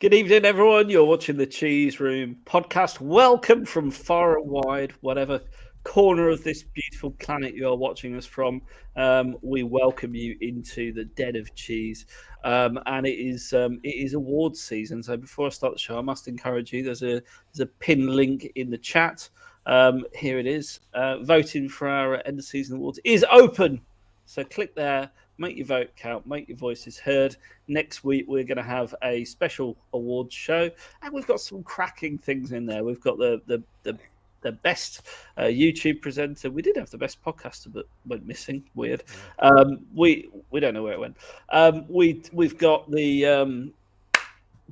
Good evening, everyone. You're watching the Cheese Room podcast. Welcome from far and wide, whatever corner of this beautiful planet you are watching us from. We welcome you into the den of cheese, and it is awards season. So before I start the show, I must encourage you. There's a pin link in the chat. Here it is. Voting for our end of season awards is open. So click there. Make your vote count, make your voices heard. Next week, we're going to have a special awards show, and we've got some cracking things in there. We've got the best YouTube presenter. We did have the best podcaster, but went missing. Weird. We don't know where it went. We've got the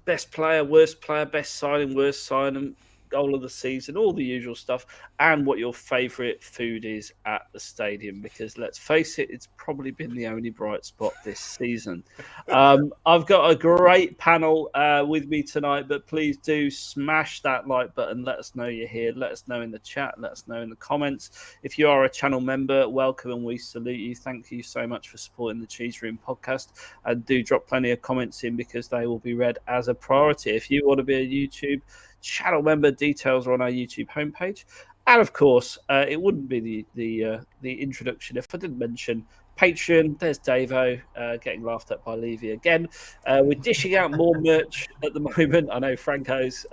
best player, worst player, best signing, worst signing, goal of the season, all the usual stuff, and what your favourite food is at the stadium, because let's face it, it's probably been the only bright spot this season. I've got a great panel with me tonight, but please do smash that like button. Let us know you're here. Let us know in the chat. Let us know in the comments. If you are a channel member, welcome and we salute you. Thank you so much for supporting the Cheese Room podcast, and do drop plenty of comments in because they will be read as a priority. If you want to be a YouTube channel member, details are on our YouTube homepage. And of course, it wouldn't be the introduction if I didn't mention Patreon. There's Davo getting laughed at by Levy again. We're dishing out more merch at the moment. I know Franco's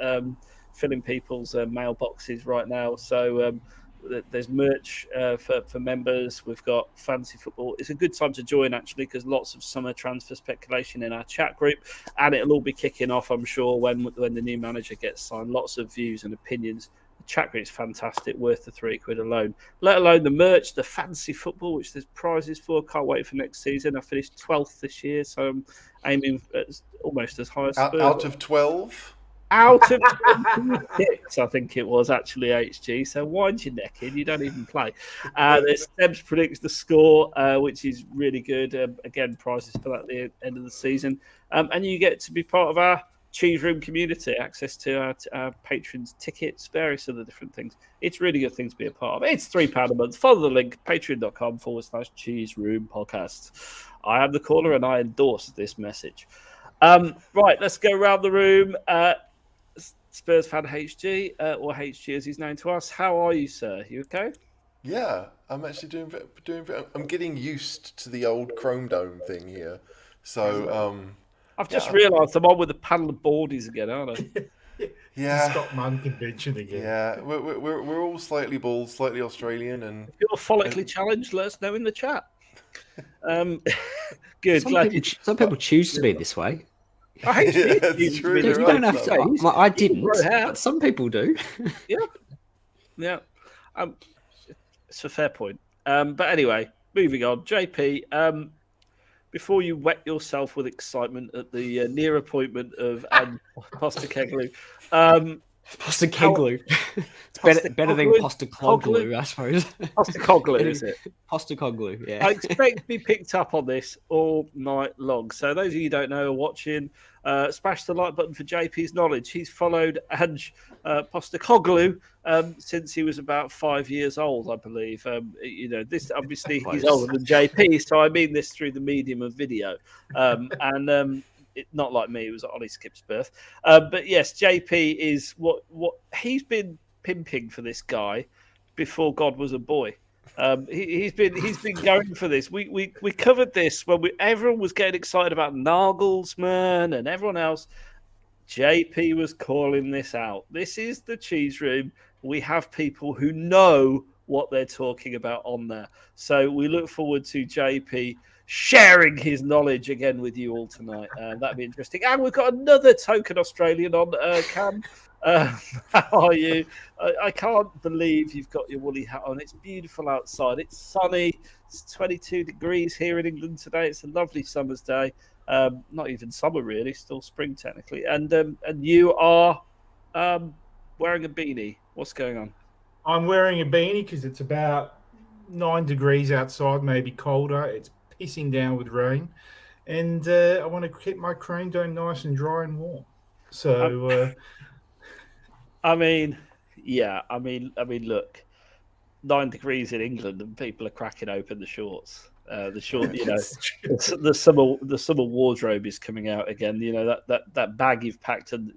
filling people's mailboxes right now. So there's merch for members. We've got fantasy football. It's a good time to join, actually, because lots of summer transfer speculation in our chat group, and it'll all be kicking off, I'm sure, when the new manager gets signed. Lots of views and opinions. The chat group is fantastic, worth the £3 alone. Let alone the merch, the fantasy football, which there's prizes for. Can't wait for next season. I finished 12th this year, so I'm aiming at almost as high as Spurs. Out of 12? Out of 26, I think it was, actually, HG. So wind your neck in. You don't even play. There's Sebs predicts the score, which is really good. Again, prizes for that at the end of the season. And you get to be part of our Cheese Room community, access to our patrons' tickets, various other different things. It's a really good thing to be a part of. It's £3 a month. Follow the link, patreon.com/Cheese Room podcast. I am the caller and I endorse this message. Right, let's go around the room. Spurs fan HG, or HG as he's known to us. How are you, sir? You okay? Yeah, I'm actually doing. I'm getting used to the old Chrome Dome thing here. So I've just realised I'm on with a panel of boardies again, aren't I? Yeah, Scott Man convention again. Yeah, we're all slightly bald, slightly Australian, and if you're follically challenged, let us know in the chat. Good. Some people choose to be this way. I hate it's true. You don't have to. I didn't, but some people do. Yeah. It's a fair point. But anyway, moving on. JP, before you wet yourself with excitement at the near appointment of Postecoglou. Postecoglou. It's better than Postecoglou, I suppose. Postecoglou, is it? Postecoglou, yeah. I expect to be picked up on this all night long. So those of you who don't know are watching, smash the like button for JP's knowledge. He's followed Ange Postecoglou since he was about 5 years old, I believe. This obviously he's older than JP, so I mean this through the medium of video. Not like me, it was Ollie Skipp's birth. But yes, JP is what he's been pimping for this guy before God was a boy. He's been going for this. We covered this when everyone was getting excited about Nagelsmann and everyone else. JP was calling this out. This is the Cheese Room. We have people who know what they're talking about on there. So we look forward to JP sharing his knowledge again with you all tonight. That'd be interesting. And we've got another token Australian on, Cam. How are you? I can't believe you've got your woolly hat on. It's beautiful outside. It's sunny. It's 22 degrees here in England today. It's a lovely summer's day. Not even summer, really. Still spring, technically. And you are wearing a beanie. What's going on? I'm wearing a beanie because it's about 9 degrees outside, maybe colder. It's pissing down with rain, and I want to keep my cream dome nice and dry and warm. So, look, 9 degrees in England, and people are cracking open the shorts. The short, the summer wardrobe is coming out again. That bag you've packed, and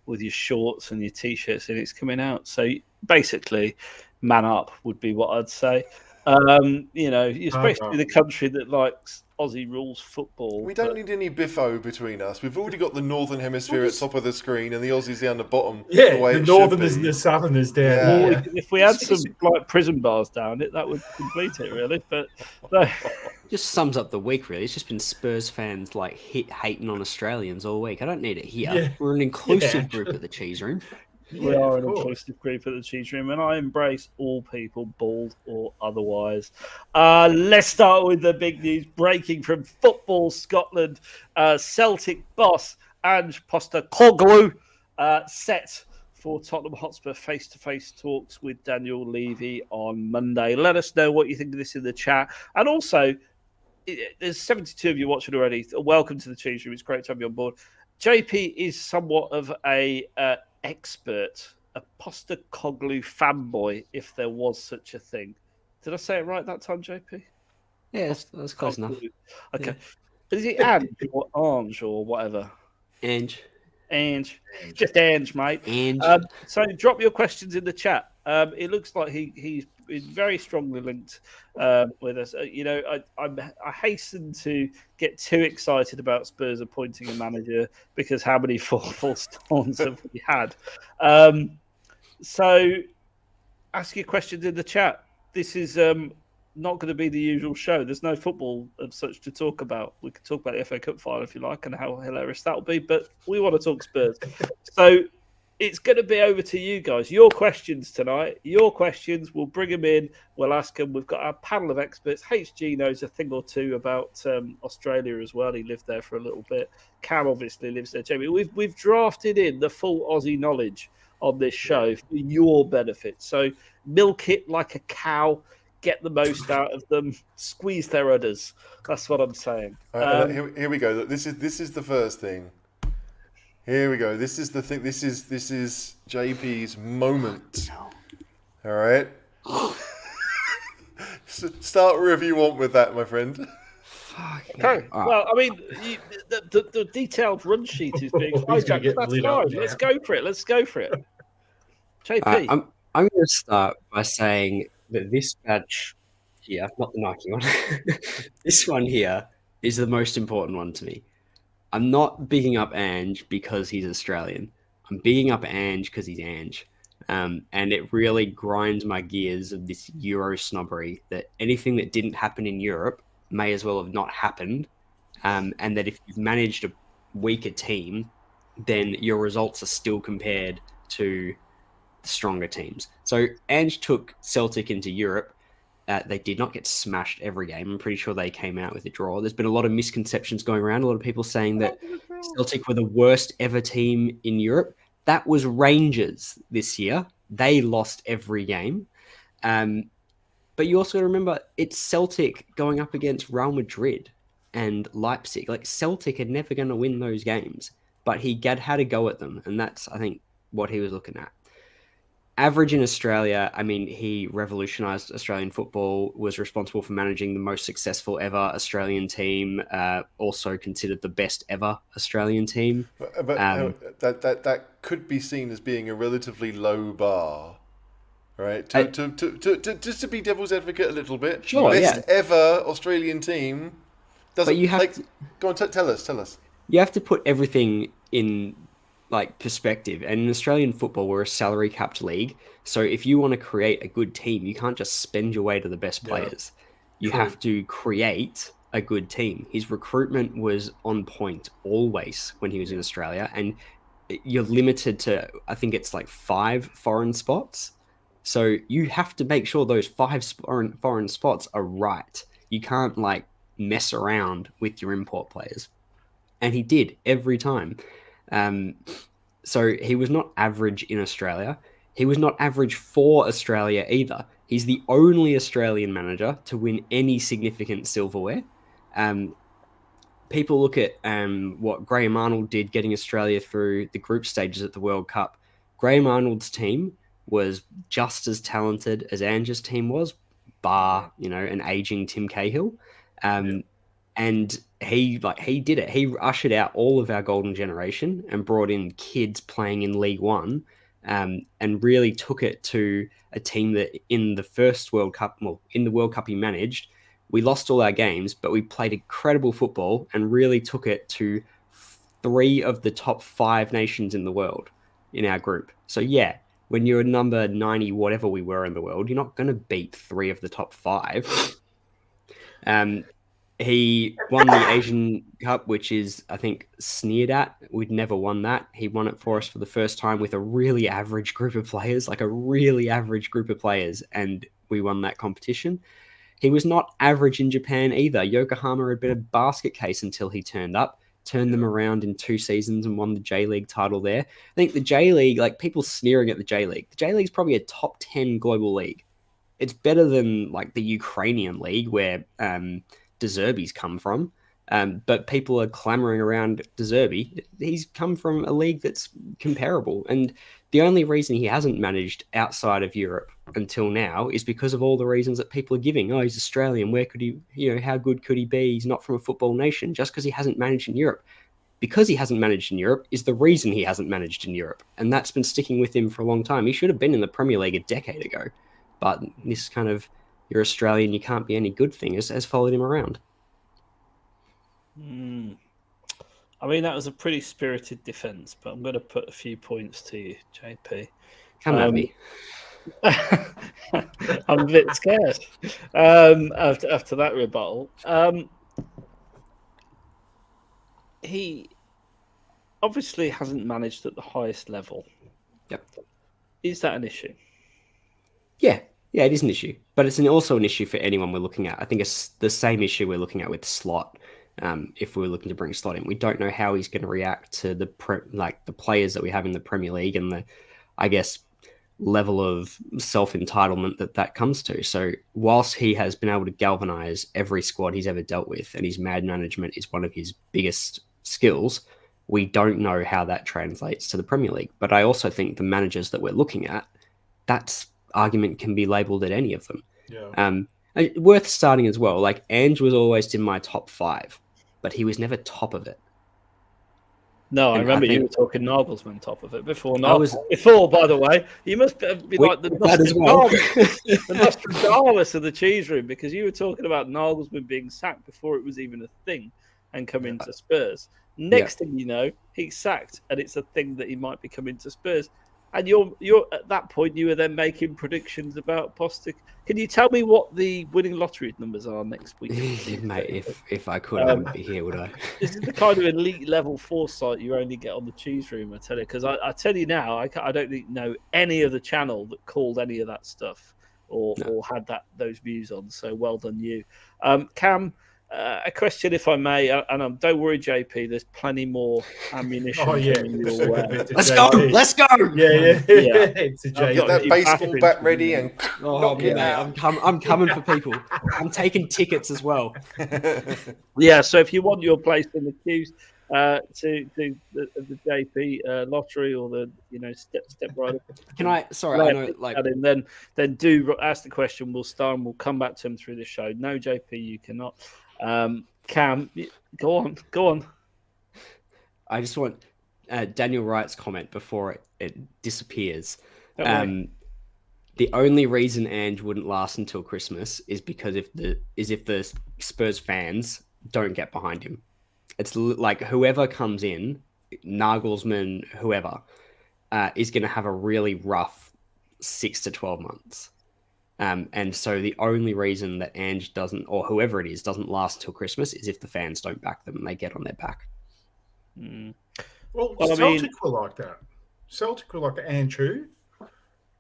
with your shorts and your t-shirts, and it's coming out. So basically, man up would be what I'd say. Especially the country that likes Aussie rules football. We don't need any biffo between us. We've already got the Northern Hemisphere at top of the screen and the Aussies down the bottom. Yeah, the Northerners and the Southerners down here. If we had some prison bars down it, that would complete it, really. But no. Just sums up the week, really. It's just been Spurs fans hating on Australians all week. I don't need it here. Yeah. We're an inclusive group at the Cheese Room. We are an inclusive group at the Cheese Room, and I embrace all people, bald or otherwise. Let's start with the big news breaking from Football Scotland. Celtic boss Ange Postecoglou set for Tottenham Hotspur face-to-face talks with Daniel Levy on Monday. Let us know what you think of this in the chat. And also, there's 72 of you watching already. Welcome to the Cheese Room. It's great to have you on board. JP is somewhat of a expert, a Postecoglou fanboy, if there was such a thing. Did I say it right that time, JP? Yeah, that's close enough. Okay. Yeah. Is it Ange or Ange or whatever? Ange. Just Ange, mate. Ange. So drop your questions in the chat. It looks like he's very strongly linked with us. I hasten to get too excited about Spurs appointing a manager because how many false starts have we had? So ask your questions in the chat. This is not going to be the usual show. There's no football of such to talk about. We can talk about the FA Cup final if you like and how hilarious that'll be, but we want to talk Spurs. So it's going to be over to you guys. Your questions tonight. Your questions. We'll bring them in. We'll ask them. We've got our panel of experts. HG knows a thing or two about Australia as well. He lived there for a little bit. Cam obviously lives there. Jamie, we've drafted in the full Aussie knowledge on this show for your benefit. So milk it like a cow. Get the most out of them. Squeeze their udders. That's what I'm saying. Here we go. Look, this is the first thing. Here we go. This is the thing. This is JP's moment. All right. Start wherever you want with that, my friend. Okay. Well, I mean, the detailed run sheet is being hijacked. That's fine. Let's go for it. JP. I'm going to start by saying that this badge here, not the Nike one, this one here is the most important one to me. I'm not bigging up Ange because he's Australian. I'm bigging up Ange because he's Ange. And it really grinds my gears of this Euro snobbery that anything that didn't happen in Europe may as well have not happened. And that if you've managed a weaker team, then your results are still compared to the stronger teams. So Ange took Celtic into Europe. They did not get smashed every game. I'm pretty sure they came out with a draw. There's been a lot of misconceptions going around. A lot of people saying that Celtic were the worst ever team in Europe. That was Rangers this year. They lost every game. But you also remember it's Celtic going up against Real Madrid and Leipzig. Like Celtic are never going to win those games, but he had a go at them. And that's, I think, what he was looking at. Average in Australia, I mean, he revolutionised Australian football, was responsible for managing the most successful ever Australian team, also considered the best ever Australian team. But that could be seen as being a relatively low bar, right? Just to be devil's advocate a little bit. Sure, best ever Australian team. But you have to... Go on, tell us. You have to put everything in perspective, and in Australian football we're a salary capped league, so if you want to create a good team you can't just spend your way to the best players. You have to create a good team. His recruitment was on point always when he was in Australia, and you're limited to, I think it's 5 foreign spots, so you have to make sure those 5 foreign spots are right. You can't mess around with your import players, and he did every time. So he was not average in Australia. He was not average for Australia either. He's the only Australian manager to win any significant silverware. People look at what Graham Arnold did getting Australia through the group stages at the World Cup. Graham Arnold's team was just as talented as Ange's team was, bar, an aging Tim Cahill. And he did it. He ushered out all of our golden generation and brought in kids playing in League One, and really took it to a team that in the first World Cup, in the World Cup he managed, we lost all our games, but we played incredible football and really took it to 3 of the top 5 nations in the world in our group. So yeah, when you're number 90, whatever we were in the world, you're not going to beat 3 of the top 5. He won the Asian Cup, which is, I think, sneered at. We'd never won that. He won it for us for the first time with a really average group of players, and we won that competition. He was not average in Japan either. Yokohama had been a basket case until he turned up, turned them around in 2 seasons and won the J-League title there. I think the J-League, people sneering at the J-League. The J-League is probably a top 10 global league. It's better than the Ukrainian league where De Zerbi's come from, but people are clamoring around De Zerbi. He's come from a league that's comparable, and the only reason he hasn't managed outside of Europe until now is because of all the reasons that people are giving. Oh, he's Australian. Where could he, how good could he be? He's not from a football nation. Just because he hasn't managed in Europe. Because he hasn't managed in Europe is the reason he hasn't managed in Europe. And that's been sticking with him for a long time. He should have been in the Premier League a decade ago. But this kind of, you're Australian, you can't be any good thing has followed him around. I mean, that was a pretty spirited defence, but I'm going to put a few points to you, JP. Come at me. I'm a bit scared after that rebuttal. He obviously hasn't managed at the highest level. Yep. Is that an issue? Yeah, it is an issue. But it's also an issue for anyone we're looking at. I think it's the same issue we're looking at with Slot. If we were looking to bring Slot in, we don't know how he's going to react to the players that we have in the Premier League and the, I guess, level of self-entitlement that comes to. So whilst he has been able to galvanise every squad he's ever dealt with, and his man management is one of his biggest skills, we don't know how that translates to the Premier League. But I also think the managers that we're looking at, that argument can be labelled at any of them. Yeah. Worth starting as well. Ange was always in my top 5, but he was never top of it. No, And I remember I think- you were talking Nagelsmann top of it before. Before, by the way, you must be the that as well. the Nostradamus of the cheese room, because you were talking about Nagelsmann being sacked before it was even a thing and coming to Spurs. Next thing you know, he's sacked, and it's a thing that he might be coming to Spurs. And you're at that point, you were then making predictions about Postecoglou. Can you tell me what the winning lottery numbers are next week? Mate, if I could, I wouldn't be here, would I? This is the kind of elite level foresight you only get on the cheese room, I tell you. Because I tell you now, I don't know any other channel that called any of that stuff or had those views on. So well done you. Cam, a question, if I may, and don't worry, JP, there's plenty more ammunition. Oh, yeah. coming your way. Let's go! Let's go! Yeah. It's a I've Get got that you baseball back bat into ready the- and Oh, knock it mate, out. I'm coming for people. I'm taking tickets as well. Yeah, so if you want your place in the queues to do the JP lottery or the step right up. Can I? Sorry, I know. And then do ask the question. We'll start and we'll come back to him through the show. No, JP, you cannot. Cam, go on. I just want Daniel Wright's comment before it disappears. Don't The only reason Ange wouldn't last until Christmas is because if the Spurs fans don't get behind him. It's whoever comes in, Nagelsmann, whoever, is going to have a really rough 6 to 12 months. And so the only reason that Ange doesn't, or whoever it is, doesn't last until Christmas is if the fans don't back them and they get on their back. Well, I Celtic mean- were like that. Celtic were like Ange who?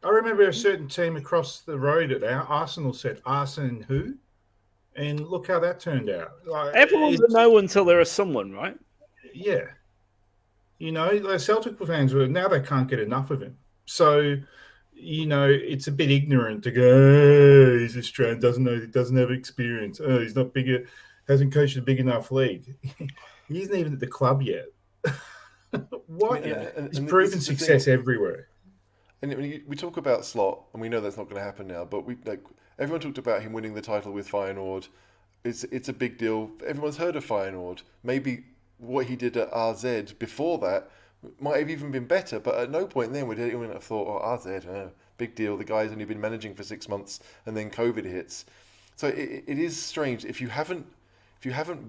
I remember a certain team across the road at Arsenal said Arsene who? And look how that turned out. Everyone's a no until there is someone, right? Yeah. The Celtic fans now they can't get enough of him. So, it's a bit ignorant to go, oh, he's Australian, doesn't have experience. Oh, he's not bigger, hasn't coached a big enough league. He isn't even at the club yet. What? Yeah, He's and proven this is the success thing. everywhere. and we talk about Slot, and we know that's not going to happen now. But everyone talked about him winning the title with Feyenoord. It's a big deal. Everyone's heard of Feyenoord. Maybe what he did at RZ before that might have even been better. But at no point then would anyone have thought, "Oh, RZ, big deal. The guy's only been managing for 6 months, and then COVID hits." So it is strange if you haven't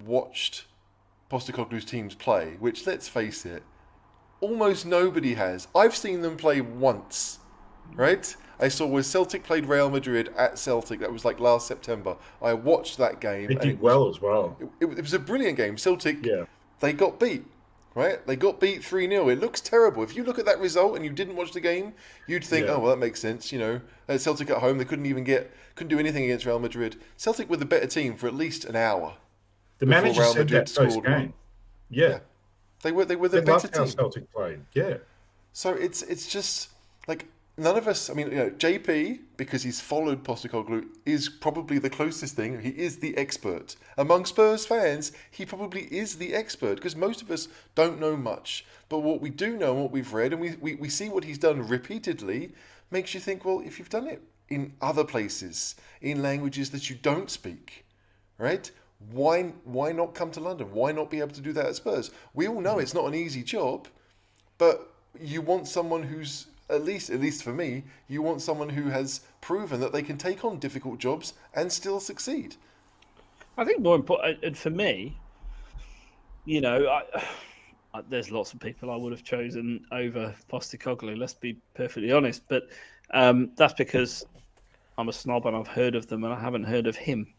watched Postecoglou's teams play, which, let's face it, almost nobody has. I've seen them play once, right? I saw when Celtic played Real Madrid at Celtic. That was like last September. I watched that game. They did well as well. It was a brilliant game. Celtic, Yeah. they got beat, right? They got beat 3-0. It looks terrible. If you look at that result and you didn't watch the game, you'd think, Yeah. oh, well, that makes sense. Celtic at home, they couldn't do anything against Real Madrid. Celtic were the better team for at least an hour. The before manager Real said Madrid that post scored game. one. Yeah. They were the They better loved how team. Celtic played. Yeah. So it's just like none of us. I mean, JP, because he's followed Postecoglou, is probably the closest thing. He is the expert among Spurs fans. He probably is the expert because most of us don't know much. But what we do know and what we've read, and we see what he's done repeatedly, makes you think, well, if you've done it in other places, in languages that you don't speak, right? Why not come to London? Why not be able to do that at Spurs? We all know it's not an easy job, but you want someone who's, at least for me, you want someone who has proven that they can take on difficult jobs and still succeed. I think more important, and for me, there's lots of people I would have chosen over Postecoglou. Let's be perfectly honest, but that's because I'm a snob and I've heard of them and I haven't heard of him.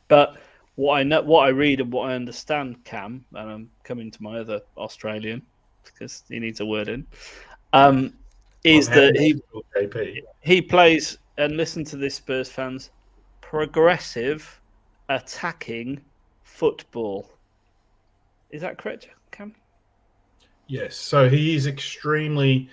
But what I read and what I understand, Cam, and I'm coming to my other Australian because he needs a word in, is that he plays, and listen to this, Spurs fans, progressive, attacking football. Is that correct, Cam? Yes. So he is extremely.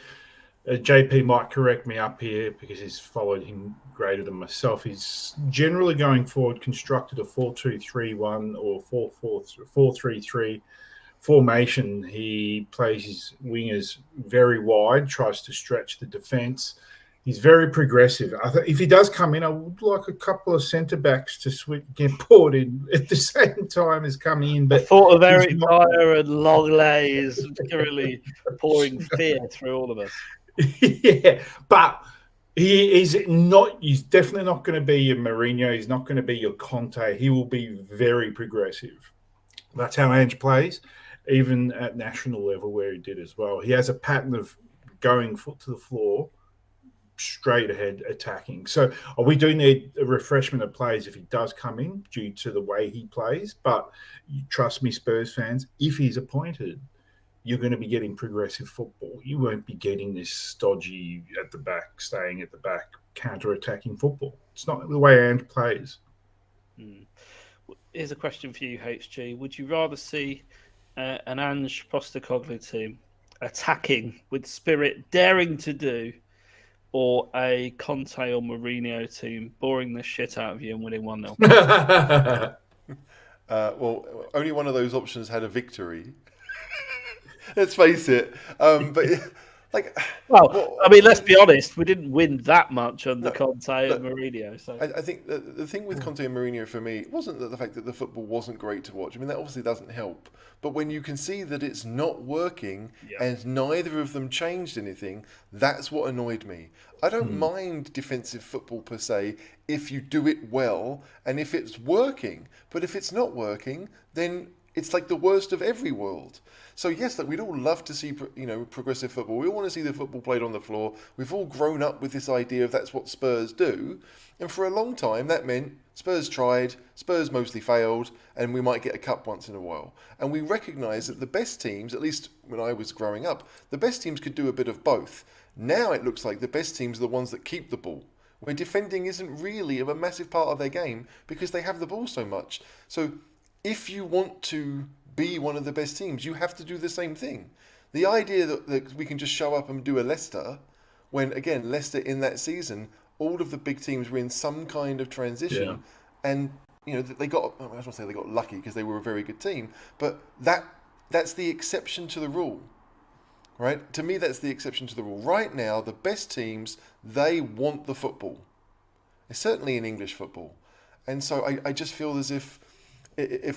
JP might correct me up here because he's followed him greater than myself. He's generally going forward constructed a 4-2-3-1 or 4-4-3 formation. He plays his wingers very wide, tries to stretch the defence. He's very progressive. If he does come in, I would like a couple of centre backs to get brought in at the same time as coming in. But the thought of Eric Dier and Longley is really pouring fear through all of us. Yeah, but he's definitely not going to be your Mourinho. He's not going to be your Conte. He will be very progressive. That's how Ange plays, even at national level where he did as well. He has a pattern of going foot to the floor, straight ahead attacking. So we do need a refreshment of players if he does come in due to the way he plays. But trust me, Spurs fans, if he's appointed, you're going to be getting progressive football. You won't be getting this stodgy at the back, staying at the back, counter-attacking football. It's not the way Ange plays. Here's a question for you, HG. Would you rather see an Ange Postecoglou team attacking with spirit, daring to do, or a Conte or Mourinho team boring the shit out of you and winning 1-0? Well, only one of those options had a victory. Let's face it. But let's be honest. We didn't win that much under Conte and Mourinho. So I think the thing with Conte and Mourinho for me wasn't the fact that the football wasn't great to watch. I mean, that obviously doesn't help. But when you can see that it's not working and neither of them changed anything, that's what annoyed me. I don't mind defensive football per se if you do it well and if it's working. But if it's not working, then it's like the worst of every world. So yes, we'd all love to see progressive football. We all want to see the football played on the floor. We've all grown up with this idea of that's what Spurs do. And for a long time, that meant Spurs tried, Spurs mostly failed, and we might get a cup once in a while. And we recognise that the best teams, at least when I was growing up, the best teams could do a bit of both. Now it looks like the best teams are the ones that keep the ball, where defending isn't really a massive part of their game because they have the ball so much. So if you want to be one of the best teams, you have to do the same thing. The idea that we can just show up and do a Leicester, when, again, Leicester in that season, all of the big teams were in some kind of transition, and they got, I don't want to say they got lucky because they were a very good team, but that's the exception to the rule. right? To me, that's the exception to the rule. Right now, the best teams, they want the football. It's certainly in English football. And so I just feel as if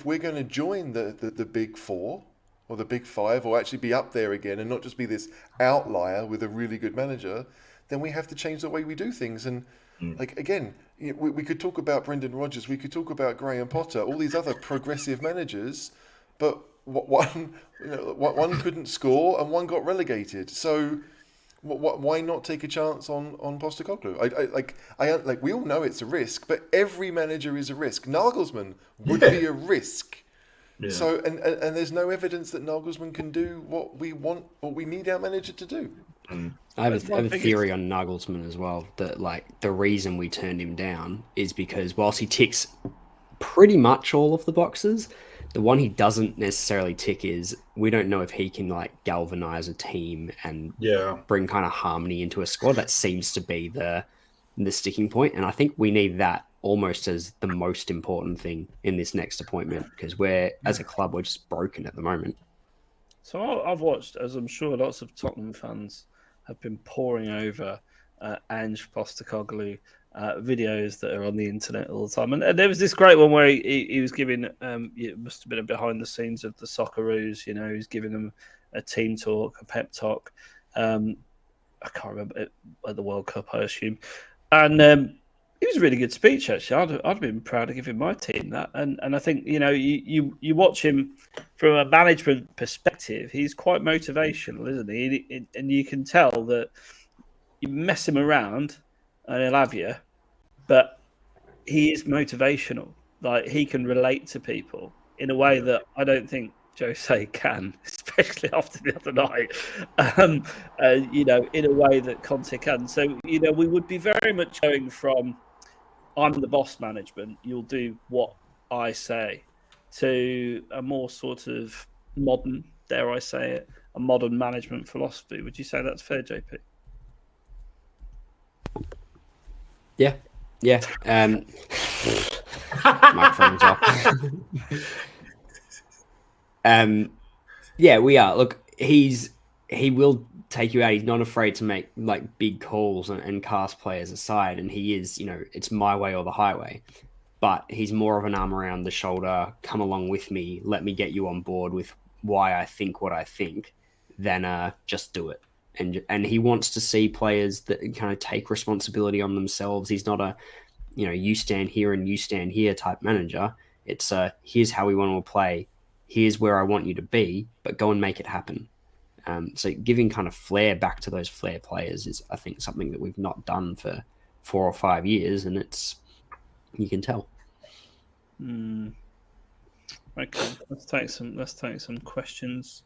we're going to join the big four or the big five, or actually be up there again and not just be this outlier with a really good manager, then we have to change the way we do things. And like, again, we could talk about Brendan Rodgers, we could talk about Graham Potter, all these other progressive managers, but one couldn't score and one got relegated. So why not take a chance on Postecoglou? We all know it's a risk, but every manager is a risk. Nagelsmann would be a risk. Yeah. So and there's no evidence that Nagelsmann can do what we want or we need our manager to do. I have a theory on Nagelsmann as well, that like the reason we turned him down is because whilst he ticks pretty much all of the boxes, the one he doesn't necessarily tick is we don't know if he can like galvanize a team and bring kind of harmony into a squad. That seems to be the sticking point, and I think we need that almost as the most important thing in this next appointment, because as a club, we're just broken at the moment. So I've watched, as I'm sure lots of Tottenham fans have been poring over Ange Postecoglou videos that are on the internet all the time. And there was this great one where he was giving, it must have been a behind the scenes of the Socceroos, he was giving them a team talk, a pep talk. I can't remember, at the World Cup, I assume. And it was a really good speech, actually. I'd have been proud of giving my team that. And I think, you watch him from a management perspective, he's quite motivational, isn't he? And you can tell that you mess him around and he'll have you, but he is motivational. Like, he can relate to people in a way that I don't think Jose can, especially after the other night, in a way that Conte can. So, we would be very much going from I'm the boss management, you'll do what I say, to a more sort of modern, dare I say it, a modern management philosophy. Would you say that's fair, JP? Yeah. Microphone's off. Yeah, we are. Look, he will take you out. He's not afraid to make like big calls and cast players aside. And he is, it's my way or the highway. But he's more of an arm around the shoulder, come along with me, let me get you on board with why I think what I think, than just do it. And he wants to see players that kind of take responsibility on themselves. He's not a, you stand here and you stand here type manager. It's here's how we want to play. Here's where I want you to be, but go and make it happen. So giving kind of flair back to those flair players is, I think, something that we've not done for 4 or 5 years, and you can tell. Okay, let's take some questions.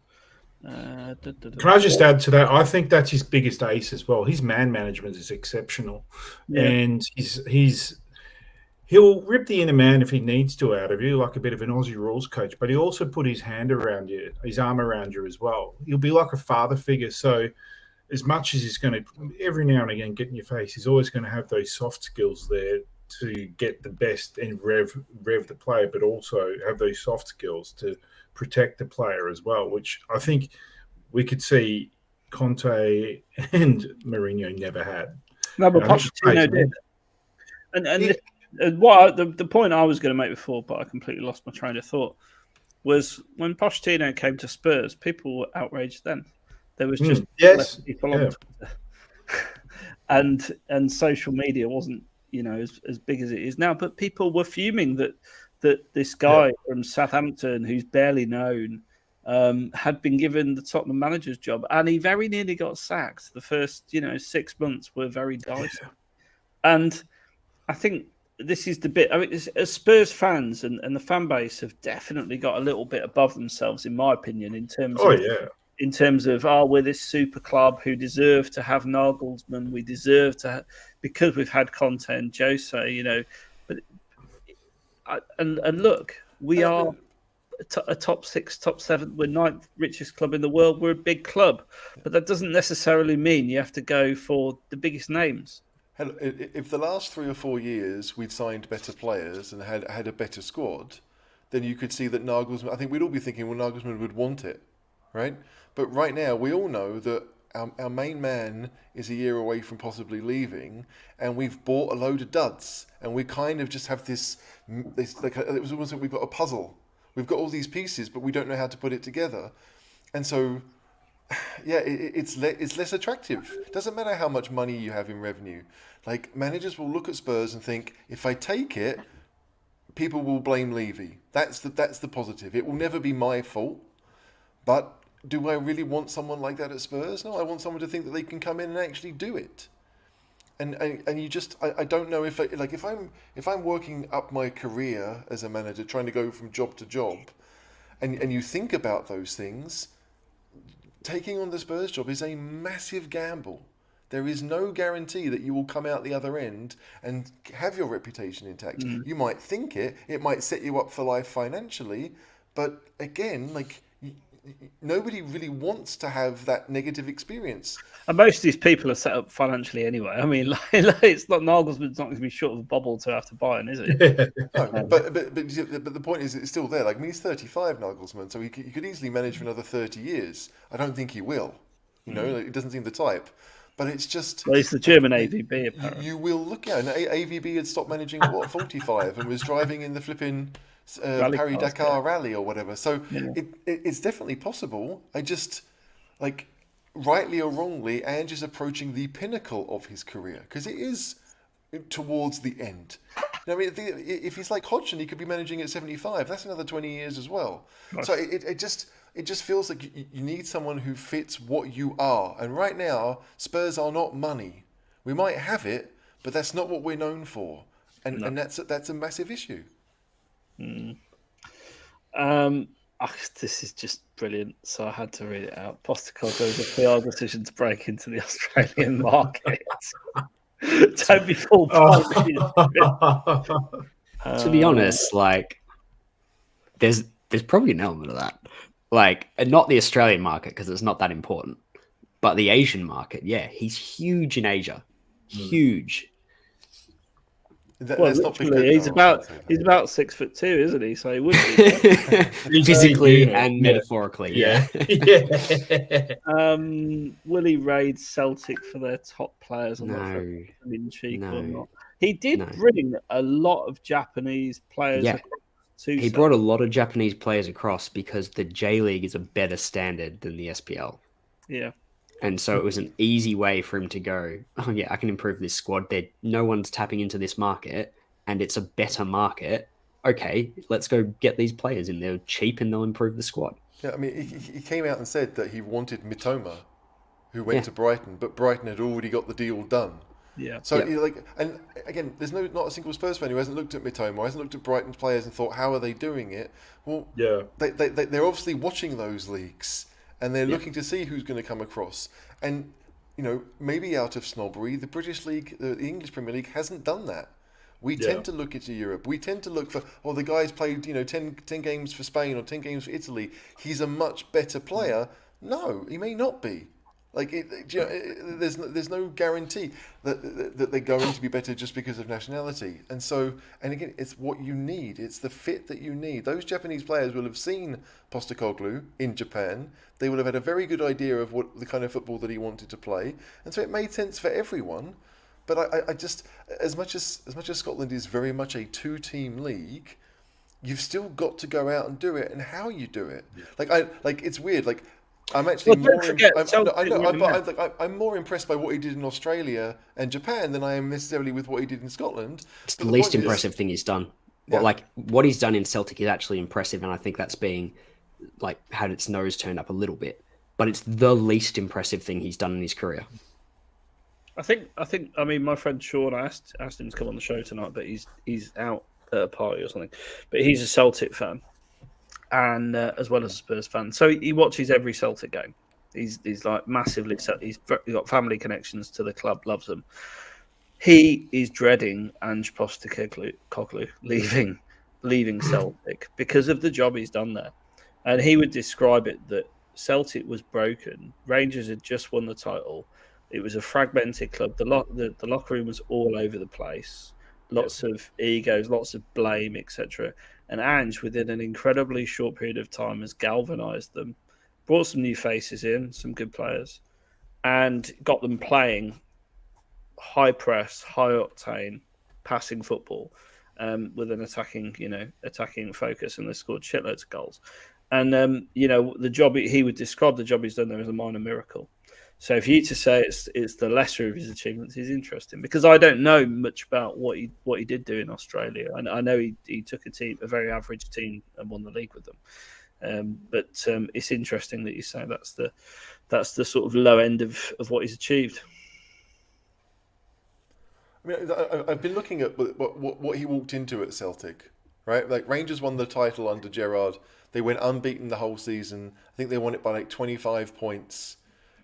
Can I just add to that? I think that's his biggest ace as well. His man management is exceptional, and he'll rip the inner man if he needs to out of you, like a bit of an Aussie rules coach. But he'll also put his arm around you as well. He'll be like a father figure. So, as much as he's going to every now and again get in your face, he's always going to have those soft skills there to get the best and rev the player, but also have those soft skills to protect the player as well, which I think we could see Conte and Mourinho never had. No, but Pochettino did. And what the point I was going to make before, but I completely lost my train of thought, was when Pochettino came to Spurs, people were outraged then. There was just less people on Twitter. And social media wasn't, as big as it is now, but people were fuming that this guy from Southampton, who's barely known, had been given the Tottenham manager's job, and he very nearly got sacked. The first, 6 months were very dicey. And I think this is the bit. I mean, as Spurs fans and the fan base have definitely got a little bit above themselves, in my opinion, in terms of we're this super club who deserve to have Nagelsmann. We deserve to because we've had Conte and Jose, But and look, we are a top 6, top 7. We're 9th richest club in the world. We're a big club, but that doesn't necessarily mean you have to go for the biggest names. If the last 3 or 4 years we'd signed better players and had a better squad, then you could see that Nagelsmann. I think we'd all be thinking, well, Nagelsmann would want it. right? But right now, we all know that our main man is a year away from possibly leaving, and we've bought a load of duds, and we kind of just have this like it was almost like we've got a puzzle. We've got all these pieces, but we don't know how to put it together, and so yeah, it's less attractive. Doesn't matter how much money you have in revenue. Like managers will look at Spurs and think, if I take it, people will blame Levy. That's the positive. It will never be my fault, but do I really want someone like that at Spurs? No, I want someone to think that they can come in and actually do it. And you just I don't know if if I'm working up my career as a manager, trying to go from job to job, and you think about those things, taking on the Spurs job is a massive gamble. There is no guarantee that you will come out the other end and have your reputation intact. You might think it might set you up for life financially, but again, like nobody really wants to have that negative experience. And most of these people are set up financially anyway. I mean, it's not Nagelsmann's not going to be short of a bubble to have to buy him, is it? No, but the point is, it's still there. Like, I mean, he's 35, Nagelsmann, so he could easily manage for another 30 years. I don't think he will. You know, like, it doesn't seem the type. But it's just... Well, he's the German AVB, apparently. You will look at it. AVB had stopped managing at, 45 and was driving in the flipping Paris-Dakar rally or whatever. So it's definitely possible. I just, like, rightly or wrongly, Ange is approaching the pinnacle of his career because it is towards the end. I mean, if he's like Hodgson, he could be managing at 75. That's another 20 years as well. Nice. So it just feels like you need someone who fits what you are. And right now, Spurs are not money. We might have it, but that's not what we're known for. And that's a massive issue. This is just brilliant, so I had to read it out. Postecoglou's a PR decision to break into the Australian market. Don't be fooled. To be honest, like there's probably an element of that. Like, and not the Australian market because it's not that important, but the Asian market. Yeah, he's huge in Asia. Huge. He's about 6'2", isn't he? So he would be physically and metaphorically. Yeah. Will he raid Celtic for their top players? I'm not sure in cheek or not. He did bring a lot of Japanese players. Yeah. He brought a lot of Japanese players across because the J League is a better standard than the SPL. Yeah. And so it was an easy way for him to go, oh, yeah, I can improve this squad. No one's tapping into this market, and it's a better market. Okay, let's go get these players in. They're cheap, and they'll improve the squad. Yeah, I mean, he came out and said that he wanted Mitoma, who went to Brighton, but Brighton had already got the deal done. Yeah. So, and again, there's not a single Spurs fan who hasn't looked at Mitoma, hasn't looked at Brighton's players and thought, how are they doing it? Well, they're obviously watching those leagues. And they're looking to see who's going to come across. And, maybe out of snobbery, the British League, the English Premier League hasn't done that. We tend to look into Europe. We tend to look for, the guy's played, 10 games for Spain or 10 games for Italy. He's a much better player. No, he may not be. Like, there's no guarantee that they're going to be better just because of nationality. And so, and again, it's what you need. It's the fit that you need. Those Japanese players will have seen Postecoglou in Japan. They will have had a very good idea of what the kind of football that he wanted to play. And so it made sense for everyone. But I just, as much as Scotland is very much a two-team league, you've still got to go out and do it, and how you do it. Yeah. It's weird. Like, I'm actually I'm more impressed by what he did in Australia and Japan than I am necessarily with what he did in Scotland. It's the least impressive thing he's done. Yeah. Like, what he's done in Celtic is actually impressive, and I think that's being had its nose turned up a little bit. But it's the least impressive thing he's done in his career. I mean, my friend Sean asked him to come on the show tonight, but he's out at a party or something. But he's a Celtic fan. And as well as a Spurs fan, so he watches every Celtic game. He's like massively. He's got family connections to the club, loves them. He is dreading Ange Postecoglou leaving Celtic because of the job he's done there, and he would describe it that Celtic was broken. Rangers had just won the title. It was a fragmented club. The locker room was all over the place. Lots of egos, lots of blame, etc. And Ange, within an incredibly short period of time, has galvanised them brought some new faces in, some good players, and got them playing high press, high octane, passing football with an attacking focus, and they scored shitloads of goals. And the job he would describe the job he's done there as a minor miracle. So for you to say it's the lesser of his achievements is interesting, because I don't know much about what he did do in Australia. And I know he took a very average team, and won the league with them. But it's interesting that you say that's the sort of low end of what he's achieved. I mean, I've been looking at what he walked into at Celtic, right? Like, Rangers won the title under Gerrard. They went unbeaten the whole season. I think they won it by like 25 points,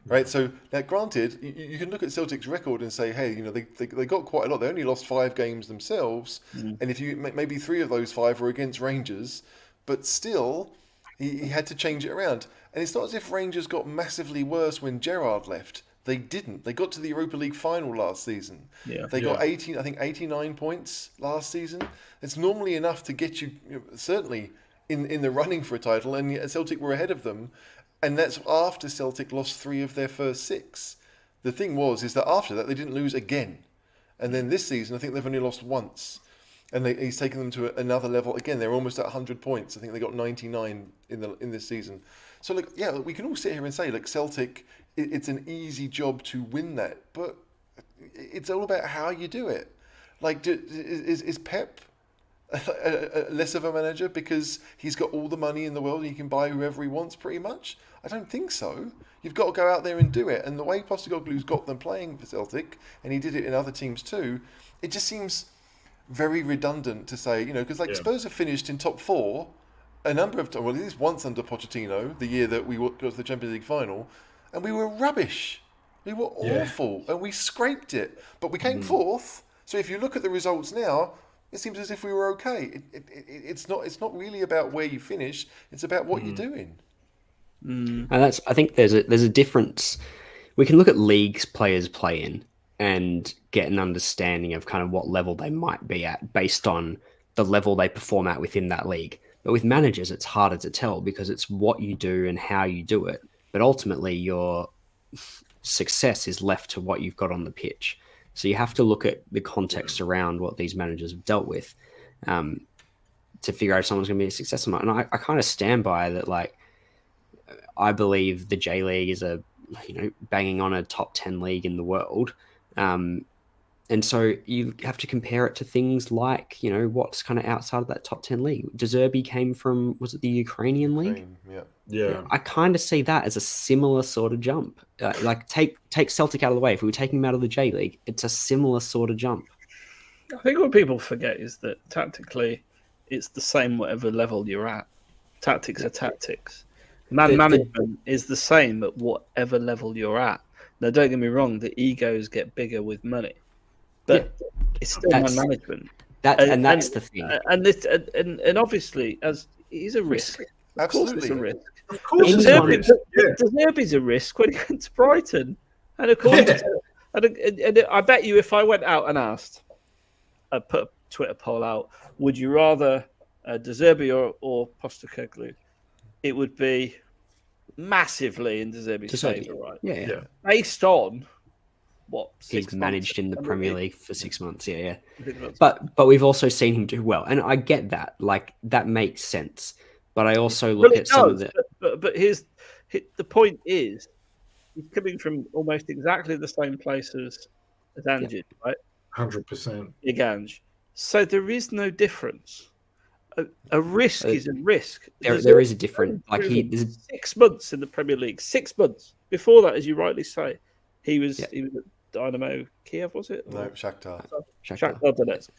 right? So, now, granted, you can look at Celtic's record and say, hey, they got quite a lot. They only lost 5 games themselves, and if maybe 3 of those 5 were against Rangers, but still, he had to change it around. And it's not as if Rangers got massively worse when Gerrard left. They didn't. They got to the Europa League final last season. Yeah. They got 89 points last season. It's normally enough to get you certainly in the running for a title, and Celtic were ahead of them. And that's after Celtic lost 3 of their first 6. The thing is that after that they didn't lose again. And then this season, I think they've only lost once. And he's taken them to another level. Again, they're almost at 100 points. I think they got 99 in this season. So, we can all sit here and say, Celtic, it's an easy job to win that. But it's all about how you do it. Is Pep less of a manager because he's got all the money in the world and he can buy whoever he wants pretty much? I don't think so. You've got to go out there and do it. And the way Postecoglou's got them playing for Celtic, and he did it in other teams too, it just seems very redundant to say, because Spurs have finished in top 4 a number of times, well, at least once under Pochettino, the year that we got to the Champions League final, and we were rubbish. We were awful, and we scraped it. But we came 4th, so if you look at the results now, it seems as if we were okay. It's not really about where you finish, it's about what you're doing. And I think there's a difference. We can look at leagues players play in and get an understanding of kind of what level they might be at based on the level they perform at within that league. But with managers, it's harder to tell because it's what you do and how you do it. But ultimately, your success is left to what you've got on the pitch. So you have to look at the context around what these managers have dealt with to figure out if someone's going to be a success or not. And I kind of stand by that. I believe the J League is banging on a top 10 league in the world. And so you have to compare it to things like, what's kind of outside of that top 10 league. De Zerbi came from, was it the Ukrainian league? Yeah. I kind of see that as a similar sort of jump. Take Celtic out of the way. If we were taking him out of the J League, it's a similar sort of jump. I think what people forget is that tactically, it's the same whatever level you're at. Tactics are tactics. Management is the same at whatever level you're at. Now, don't get me wrong, the egos get bigger with money. But it's still management. That's the thing. And obviously, as it's a risk. Of course, it's a risk. Of course, De Zerbi's a risk when he went to Brighton, and of course, and I bet you, if I went out and asked, I put a Twitter poll out, would you rather De Zerbi or Postecoglou? It would be massively in De Zerbi's favour, right? Yeah. Based on what he's managed in the Premier League for 6 months. Yeah. 6 months. But we've also seen him do well, and I get that. That makes sense. But I also look at some of the. But the point is, he's coming from almost exactly the same place as Ange, right? 100%. Ange. So there is no difference. A risk is a risk. There is a difference. 6 months in the Premier League. 6 months before that, as you rightly say, he was at Dynamo Kiev, was it? No, Shakhtar. Shakhtar Donetsk.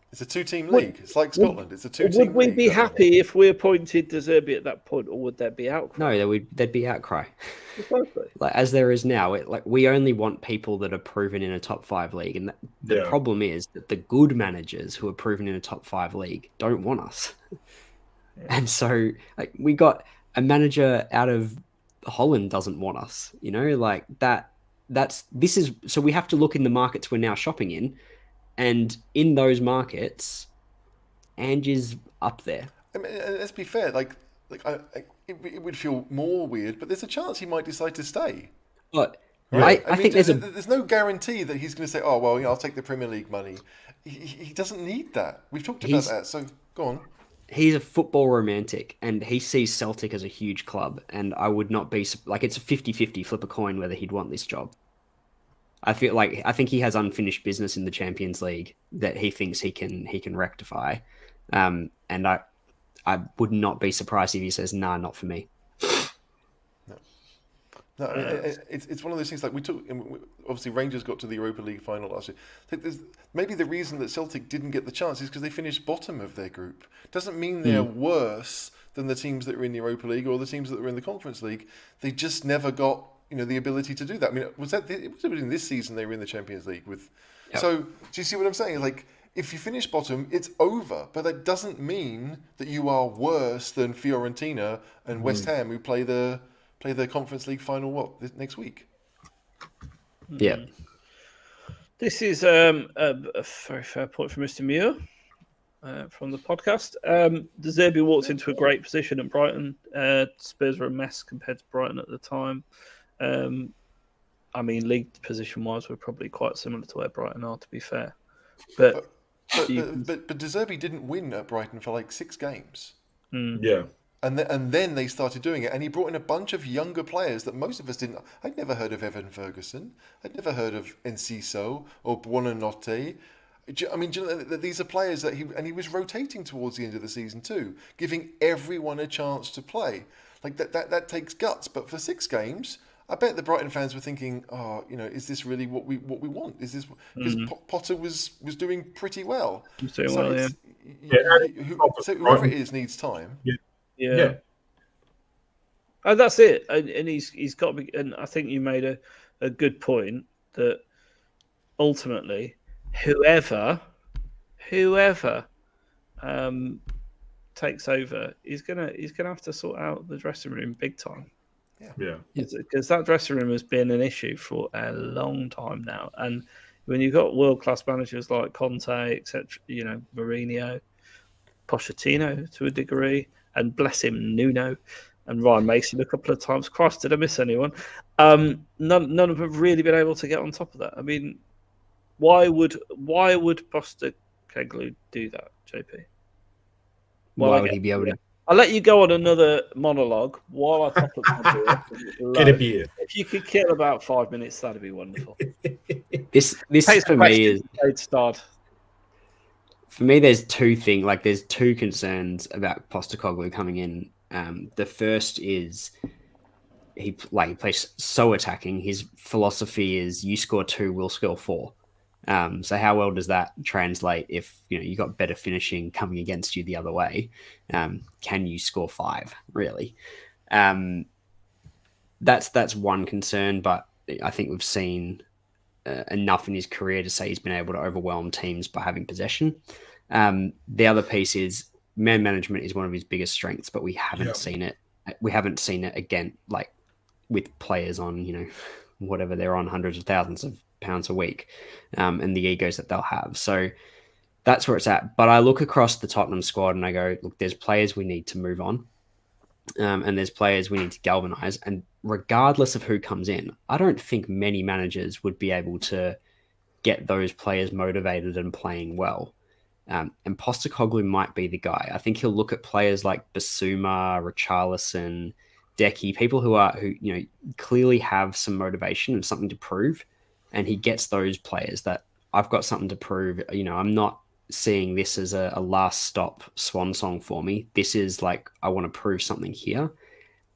It's a 2-team league. It's like Scotland. It's a 2-team league. Would we be happy if we appointed De Zerbi at that point, or would there be outcry? No, there'd be outcry. As there is now. We only want people that are proven in a top 5 league, and the problem is that the good managers who are proven in a top 5 league don't want us. And so, we got a manager out of Holland doesn't want us. So we have to look in the markets we're now shopping in. And in those markets, Ange is up there. I mean, let's be fair. it would feel more weird, but there's a chance he might decide to stay. But Right? I think there's no guarantee that he's going to say, "Oh well, I'll take the Premier League money." He doesn't need that. We've talked about that. So go on. he's a football romantic, and he sees Celtic as a huge club, and I would not be like, it's a 50-50 flip a coin whether he'd want this job. I think he has unfinished business in the Champions League that he thinks he can rectify, and I would not be surprised if he says, "Nah, not for me." No, it's one of those things. Like obviously Rangers got to the Europa League final last year. I think maybe the reason that Celtic didn't get the chance is because they finished bottom of their group. Doesn't mean they're worse than the teams that are in the Europa League or the teams that are in the Conference League. They just never got the ability to do that. I mean, it was in this season they were in the Champions League with. Yep. So do you see what I'm saying? Like, if you finish bottom, it's over. But that doesn't mean that you are worse than Fiorentina and West Ham, who play the Conference League final next week. Yeah. This is a very fair point from Mr. Muir from the podcast. De Zerbi walked into a great position at Brighton. Spurs were a mess compared to Brighton at the time. I mean, league position-wise, we're probably quite similar to where Brighton are, to be fair. But De Zerbi didn't win at Brighton for like 6 games. Yeah. And then they started doing it, and he brought in a bunch of younger players that most of us didn't. I'd never heard of Evan Ferguson. I'd never heard of Enciso or Buonanotte. I mean, these are players that he was rotating towards the end of the season too, giving everyone a chance to play. Like that takes guts. But for 6 games, I bet the Brighton fans were thinking, is this really what we want? Is this because Potter was doing pretty well? So whoever it is needs time. Yeah. Oh, that's it. And he's got to be. And I think you made a good point that ultimately, whoever takes over is gonna have to sort out the dressing room big time. Yeah. Because that dressing room has been an issue for a long time now, and when you've got world class managers like Conte, etc., Mourinho, Pochettino to a degree. And bless him, Nuno and Ryan Mason a couple of times. Christ, did I miss anyone? None of them have really been able to get on top of that. I mean, why would Postecoglou do that, JP? Why would he be able to? I'll let you go on another monologue while I top up my beer. Get a beer. If you could kill about 5 minutes, that'd be wonderful. This for me is start. For me, there's two concerns about Postecoglou coming in. The first is he plays so attacking. His philosophy is you score 2, we'll score 4. So how well does that translate if you got better finishing coming against you the other way? Can you score 5 really? That's one concern, but I think we've seen enough in his career to say he's been able to overwhelm teams by having possession. The other piece is man management is one of his biggest strengths, but we haven't seen it. We haven't seen it again, like with players on, whatever they're on hundreds of thousands of pounds a week, and the egos that they'll have. So that's where it's at. But I look across the Tottenham squad and I go, look, there's players we need to move on. And there's players we need to galvanise. And regardless of who comes in, I don't think many managers would be able to get those players motivated and playing well. And Postecoglou might be the guy. I think he'll look at players like Bissouma, Richarlison, Decky, people who clearly have some motivation and something to prove. And he gets those players that I've got something to prove. I'm not seeing this as a last stop swan song for me. This is like, I want to prove something here.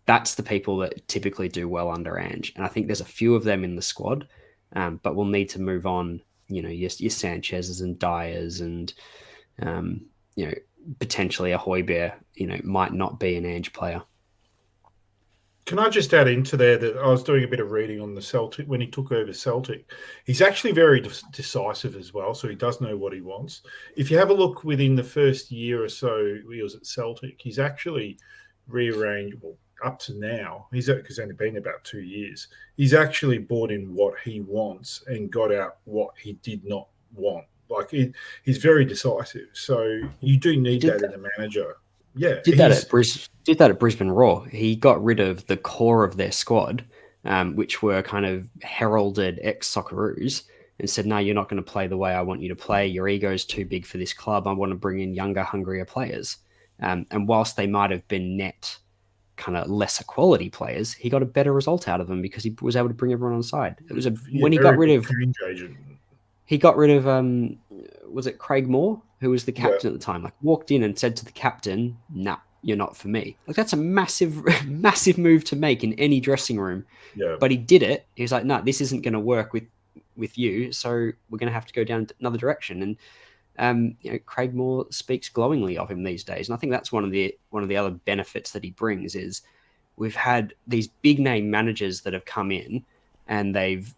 That's the people that typically do well under Ange. And I think there's a few of them in the squad, but we'll need to move on. Your Sanchez's and Diers and, potentially a Hojbjerg, might not be an Ange player. Can I just add into there that I was doing a bit of reading on the Celtic when he took over Celtic. He's actually very decisive as well, so he does know what he wants. If you have a look within the first year or so he was at Celtic, he's actually rearranged, up to now, he's only been about 2 years. He's actually brought in what he wants and got out what he did not want. He's very decisive. So you do need that in a manager. Yeah, Did that at Brisbane Roar. He got rid of the core of their squad, which were kind of heralded ex-Socceroos, and said, "No, you're not going to play the way I want you to play. Your ego's too big for this club. I want to bring in younger, hungrier players." And whilst they might have been net kind of lesser quality players, he got a better result out of them because he was able to bring everyone on side. It was when he got rid of change agent. He got rid of was it Craig Moore, who was the captain at the time? Like, walked in and said to the captain, "Nah, you're not for me." Like, that's a massive, massive move to make in any dressing room. Yeah. But he did it. He was like, "No, this isn't going to work with you. So we're going to have to go down another direction." And Craig Moore speaks glowingly of him these days, and I think that's one of the other benefits that he brings is we've had these big name managers that have come in, and they've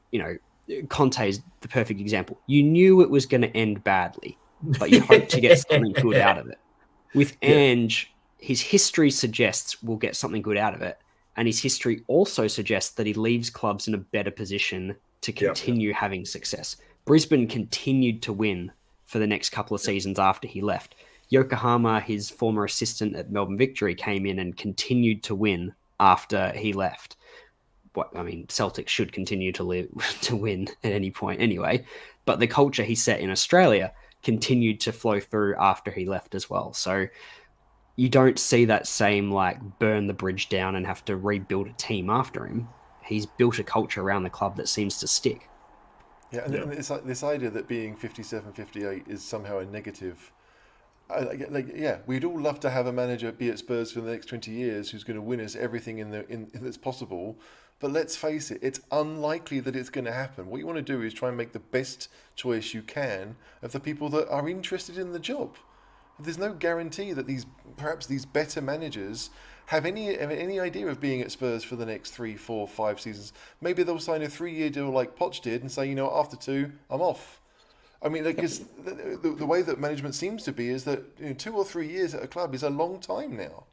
Conte's the perfect example. You knew it was going to end badly, but you hope to get something good out of it. With Ange, his history suggests we'll get something good out of it, and his history also suggests that he leaves clubs in a better position to continue having success. Brisbane continued to win for the next couple of seasons after he left. Yokohama, his former assistant at Melbourne Victory, came in and continued to win after he left. Celtic should continue to win at any point anyway, but the culture he set in Australia continued to flow through after he left as well. So you don't see that same burn the bridge down and have to rebuild a team after him. He's built a culture around the club that seems to stick. Yeah, and it's like this idea that being 57, 58 is somehow a negative. We'd all love to have a manager be at Spurs for the next 20 years who's going to win us everything in that's possible. But let's face it, it's unlikely that it's going to happen. What you want to do is try and make the best choice you can of the people that are interested in the job. There's no guarantee that these better managers have any idea of being at Spurs for the next 3, 4, 5 seasons. Maybe they'll sign a 3-year deal like Poch did and say, after 2, I'm off. I mean, the way that management seems to be is that 2 or 3 years at a club is a long time now.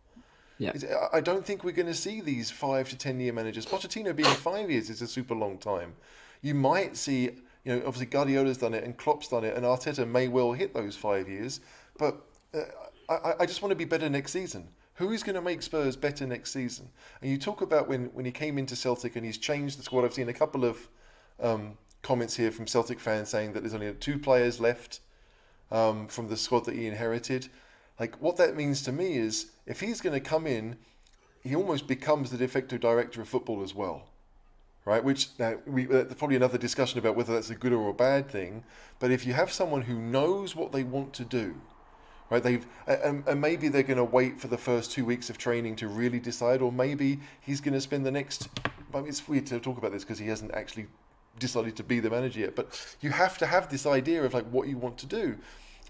Yeah. I don't think we're going to see these 5 to 10 year managers. Pochettino being 5 years is a super long time. You might see, obviously Guardiola's done it and Klopp's done it and Arteta may well hit those 5 years. But I just want to be better next season. Who is going to make Spurs better next season? And you talk about when he came into Celtic and he's changed the squad. I've seen a couple of comments here from Celtic fans saying that there's only 2 players left from the squad that he inherited. What that means to me is if he's going to come in, he almost becomes the de facto director of football as well, right? Which now there's probably another discussion about whether that's a good or a bad thing. But if you have someone who knows what they want to do, right? And maybe they're going to wait for the first 2 weeks of training to really decide, or maybe he's going to spend the next. It's weird to talk about this because he hasn't actually decided to be the manager yet. But you have to have this idea of what you want to do.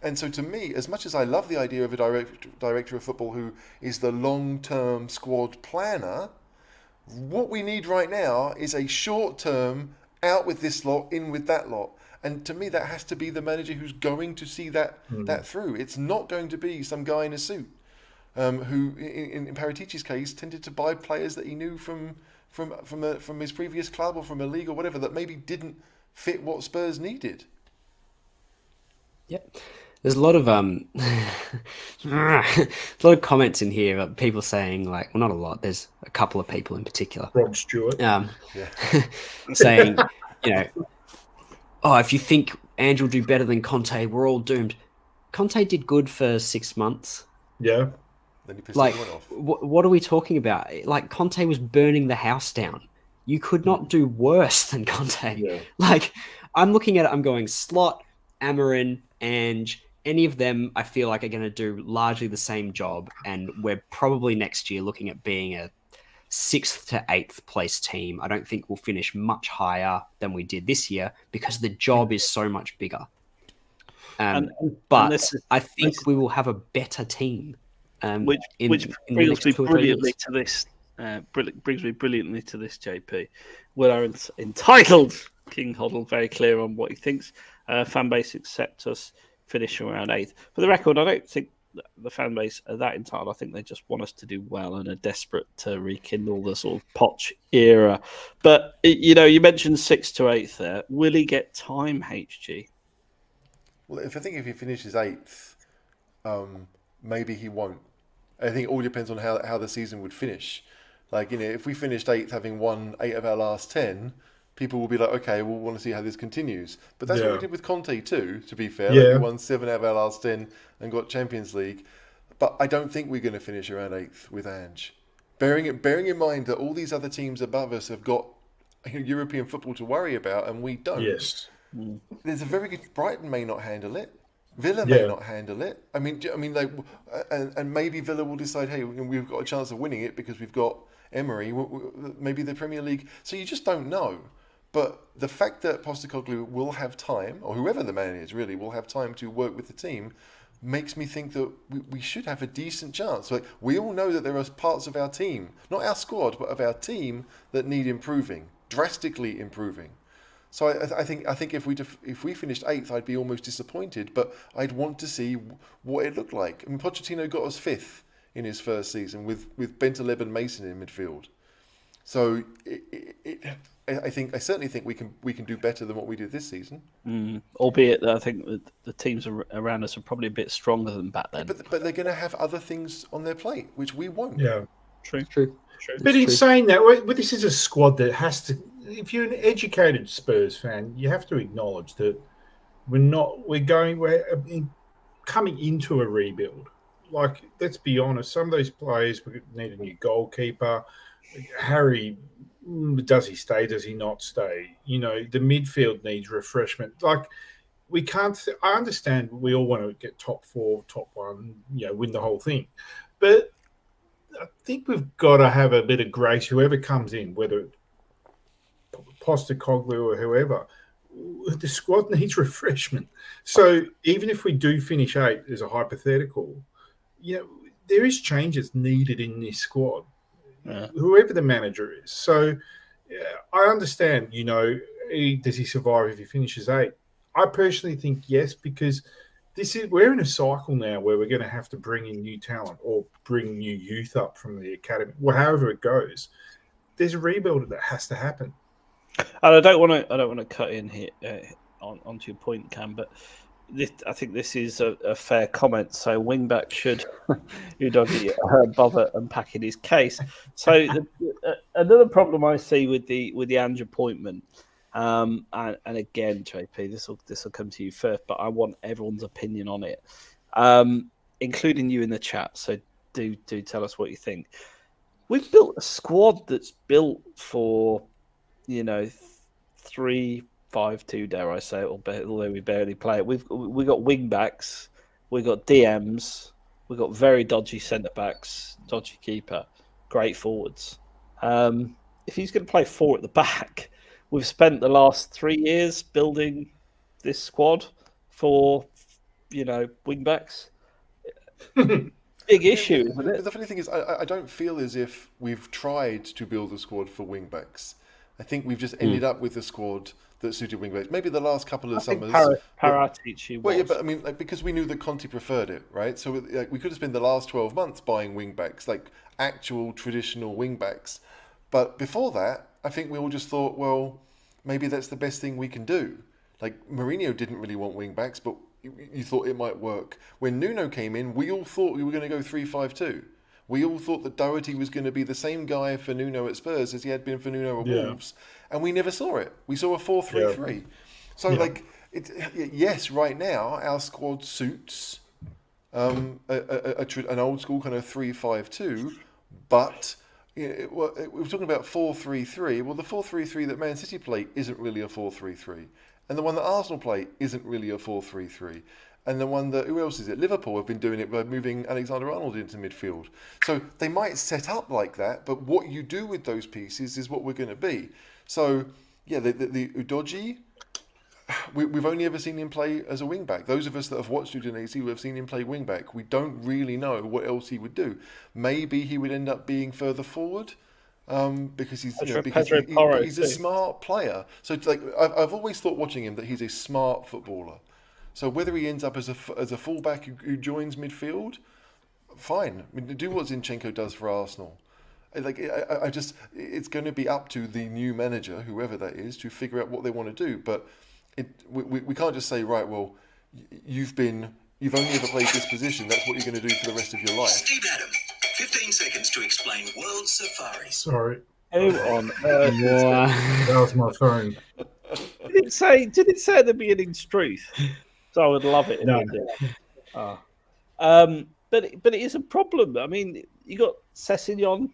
And so to me, as much as I love the idea of a director of football who is the long-term squad planner, what we need right now is a short-term, out with this lot, in with that lot. And to me, that has to be the manager who's going to see that through. It's not going to be some guy in a suit who, in Paritici's case, tended to buy players that he knew from his previous club or from a league or whatever that maybe didn't fit what Spurs needed. Yep. There's a lot of comments in here about people saying not a lot. There's a couple of people in particular. Rod Stewart. Saying, if you think Ange will do better than Conte, we're all doomed. Conte did good for 6 months. Yeah. Then he pissed everyone off. What are we talking about? Conte was burning the house down. You could not do worse than Conte. Yeah. I'm looking at it, I'm going Slot, Amorim, Ange, any of them I feel like are going to do largely the same job, and we're probably next year looking at being a 6th to 8th place team. I don't think we'll finish much higher than we did this year because the job is so much bigger. But I think we will have a better team. Which brings me brilliantly to this. Brings me brilliantly to this, JP. Will our entitled King Hoddle very clear on what he thinks? Fan base accept us finish around 8th. For the record, I don't think the fan base are that entitled. I think they just want us to do well and are desperate to rekindle the sort of Poch era. But you mentioned 6th to 8th there. Will he get time, HG? Well, if he finishes 8th, maybe he won't. I think it all depends on how the season would finish. Like, if we finished 8th, having won 8 of our last 10, people will be like, okay, we'll want to see how this continues. But that's what we did with Conte too, to be fair. Yeah. Like, we won 7 out of our last 10 and got Champions League. But I don't think we're going to finish around 8th with Ange. Bearing in mind that all these other teams above us have got European football to worry about, and we don't. Yes. There's a very good... Brighton may not handle it. Villa may not handle it. I mean, like, and maybe Villa will decide, hey, we've got a chance of winning it because we've got Emery, maybe the Premier League. So you just don't know. But the fact that Postecoglou will have time, or whoever the man is really, will have time to work with the team, makes me think that we should have a decent chance. Like, we all know that there are parts of our team, not our squad, but of our team, that need improving, drastically improving. So I think if we finished 8th, I'd be almost disappointed, but I'd want to see what it looked like. I mean, Pochettino got us 5th in his first season with Bentancur and Mason in midfield. So I certainly think we can do better than what we did this season. Albeit that I think the teams around us are probably a bit stronger than back then. But they're going to have other things on their plate, which we won't. Yeah, True. But in saying that, this is a squad that has to. If you're an educated Spurs fan, you have to acknowledge that we're coming into a rebuild. Like, let's be honest, some of those players, we need a new goalkeeper. Harry, does he stay? Does he not stay? The midfield needs refreshment. Like, we can't. I understand we all want to get top 4, top 1, win the whole thing, but I think we've got to have a bit of grace. Whoever comes in, whether Postecoglou or whoever, the squad needs refreshment. So even if we do finish 8th as a hypothetical, there is changes needed in this squad, whoever the manager is. So I understand, does he survive if he finishes 8th? I personally think yes, because we're in a cycle now where we're going to have to bring in new talent or bring new youth up from the academy. Well, however it goes, there's a rebuild that has to happen. And I don't want to cut in here onto your point, Cam, but I think this is a fair comment. So wingback should Udogie bother unpacking his case. So another problem I see with the Ange appointment, and again, JP, this will come to you first, but I want everyone's opinion on it, including you in the chat. So do tell us what you think. We've built a squad that's built for 3-5-2, dare I say, although we barely play it. We've got wing backs, we've got DMs, we've got very dodgy centre backs, dodgy keeper, great forwards. If he's going to play 4 at the back, we've spent the last 3 years building this squad for wing backs. Big issue, isn't it? But the funny thing is, I don't feel as if we've tried to build a squad for wing backs. I think we've just ended up with a squad that suited wingbacks. Maybe the last couple of summers. Paratici. Well, yeah, but I mean, because we knew that Conte preferred it, right? So we could have spent the last 12 months buying wingbacks, like actual traditional wingbacks. But before that, I think we all just thought, well, maybe that's the best thing we can do. Like, Mourinho didn't really want wingbacks, but you thought it might work. When Nuno came in, we all thought we were going to go 3-5-2. We all thought that Doherty was going to be the same guy for Nuno at Spurs as he had been for Nuno at Wolves, and we never saw it. We saw a 4-3-3. So, yes, right now our squad suits an old school kind of 3-5-2, but we're talking about 4-3-3. Well, the 4-3-3 that Man City play isn't really a 4-3-3, and the one that Arsenal play isn't really a 4-3-3. And the one that, who else is it? Liverpool have been doing it by moving Alexander-Arnold into midfield. So they might set up like that, but what you do with those pieces is what we're going to be. So, yeah, the Udogie, we've only ever seen him play as a wing-back. Those of us that have watched Udinese have seen him play wing-back. We don't really know what else he would do. Maybe he would end up being further forward. Because he's he's a smart player. So I've always thought watching him that he's a smart footballer. So whether he ends up as a fullback who joins midfield, fine. I mean, do what Zinchenko does for Arsenal. It's going to be up to the new manager, whoever that is, to figure out what they want to do. But we can't just say, right, well, you've only ever played this position. That's what you're going to do for the rest of your life. 15 seconds to explain World Safari. Sorry, Who on earth? that was my phone. Did it say at the beginning Struth? So I would love it if No. it did. But it is a problem. I mean, you got Sessegnon,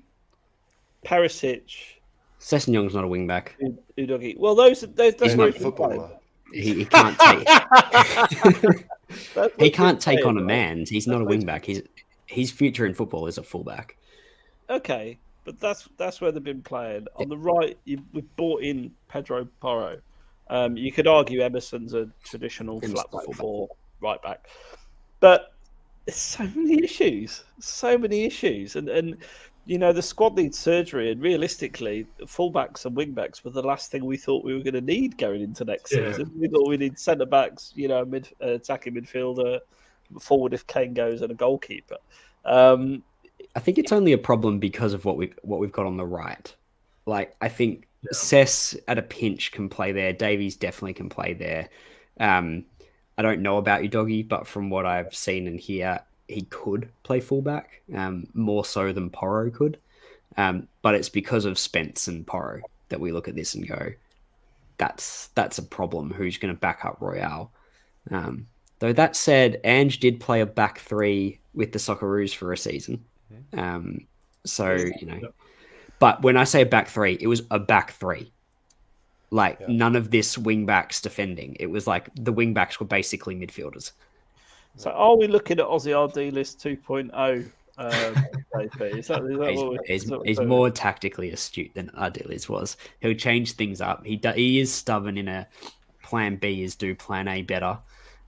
Perisic, Sessegnon's not a wing back. Udogie. Well, that's He's where not a footballer. He can't take. He can't take on a right? man. He's not a wing back. His future in football is a fullback. Okay, but that's where they've been playing. On the right, we've bought in Pedro Porro. You could argue Emerson's a traditional flat back four right back, but there's so many issues, and you know the squad needs surgery. And realistically, fullbacks and wing backs were the last thing we thought we were going to need going into next season. We thought we need centre backs, you know, attacking midfielder, forward if Kane goes, and a goalkeeper. I think it's only a problem because of what we've got on the right. Like I think Sess at a pinch can play there. Davies definitely can play there. I don't know about Udogie, but from what I've seen and hear, he could play fullback, more so than Porro could. But it's because of Spence and Porro that we look at this and go, that's a problem. Who's going to back up Royale? Though that said, Ange did play a back three with the Socceroos for a season. But when I say a back three, it was a back three. None of this wing backs defending. It was like the wing backs were basically midfielders. So are we looking at Aussie RD list 2.0? Is that what he's more tactically astute than Ardiles was. He'll change things up. He is stubborn in a plan B is do plan A better.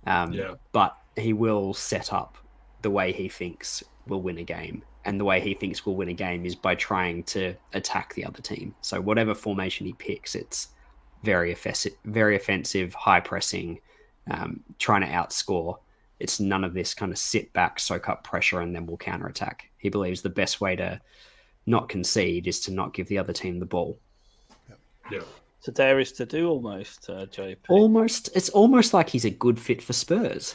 But he will set up the way he thinks will win a game. And the way he thinks will win a game is by trying to attack the other team. So whatever formation he picks, it's very offensive, high pressing, trying to outscore. It's none of this kind of sit back, soak up pressure, and then we'll counterattack. He believes the best way to not concede is to not give the other team the ball. Yeah. So there is to do almost, JP. Almost. It's almost like he's a good fit for Spurs.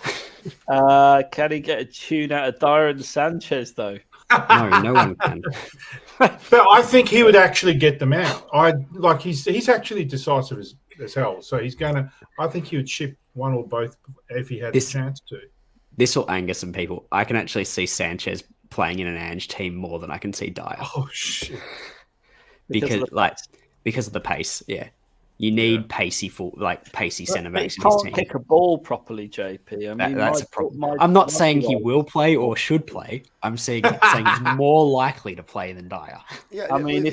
Can he get a tune out of Dier and Sanchez, though? No one can. But I think he would actually get them out. He's actually decisive as hell. So I think he would ship one or both if he had the chance to. This will anger some people. I can actually see Sanchez playing in an Ange team more than I can see Dier. Oh shit! Because of the pace. Yeah, you need pacey centre backs. He can't kick a ball properly, JP. I mean, that's a problem. I'm not saying he will play or should play. I'm saying he's more likely to play than Dier. Yeah, I mean,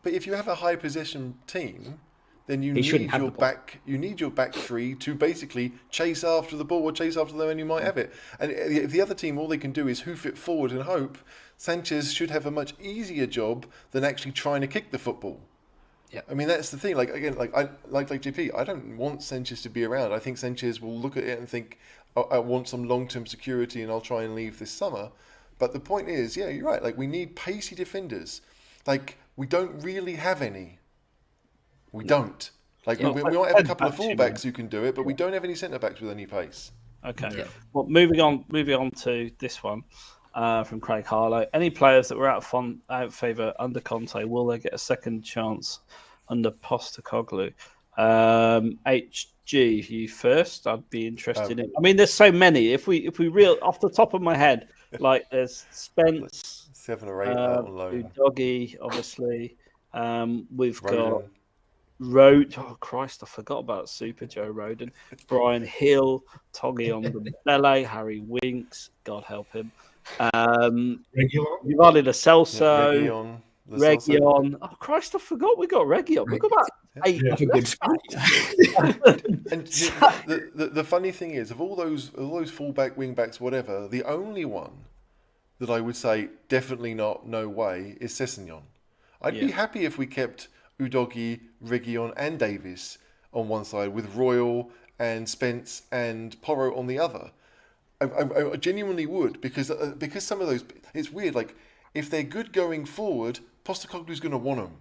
but if you have a high possession team, then you need your back three to basically chase after the ball or chase after them, and you might have it. And if the other team, all they can do is hoof it forward and hope, Sanchez should have a much easier job than actually trying to kick the football. Yeah, I mean that's the thing. Like JP, I don't want Sanchez to be around. I think Sanchez will look at it and think, I want some long-term security, and I'll try and leave this summer. But the point is, yeah, you're right. Like we need pacey defenders. Like we don't really have any. We don't. Like we might have a couple of fullbacks who can do it, but we don't have any centre backs with any pace. Okay. Yeah. Well, moving on to this one from Craig Harlow. Any players that were out of favour under Conte, will they get a second chance under Postecoglou? HG, you first. I'd be interested in. I mean, there's so many. If we reel off the top of my head, like there's Spence, 7 or 8 out on loan. Udogie, obviously. We've Roden. got Road. Oh Christ, I forgot about Super Joe Roden. Bryan Hill, Toggy on the belly, Harry Winks, God help him. Vivaldi Lo Celso, Region. Oh Christ, I forgot we got Region. We got about 8 good And the funny thing is, of all those fullback, wing backs, whatever, the only one that I would say definitely not, no way, is Sessegnon. I'd be happy if we kept Udogie, Region, and Davies on one side, with Royal and Spence and Porro on the other. I genuinely would, because some of those, it's weird. Like if they're good going forward, Postecoglou's going to want them,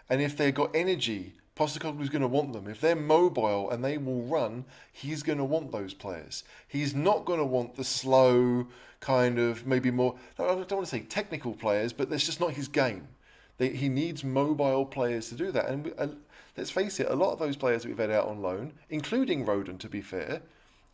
and if they've got energy, Postecoglou's going to want them. If they're mobile and they will run, he's going to want those players. He's not going to want the slow, kind of maybe more, I don't want to say technical players, but that's just not his game. He needs mobile players to do that. And let's face it, a lot of those players that we've had out on loan, including Rodon, to be fair,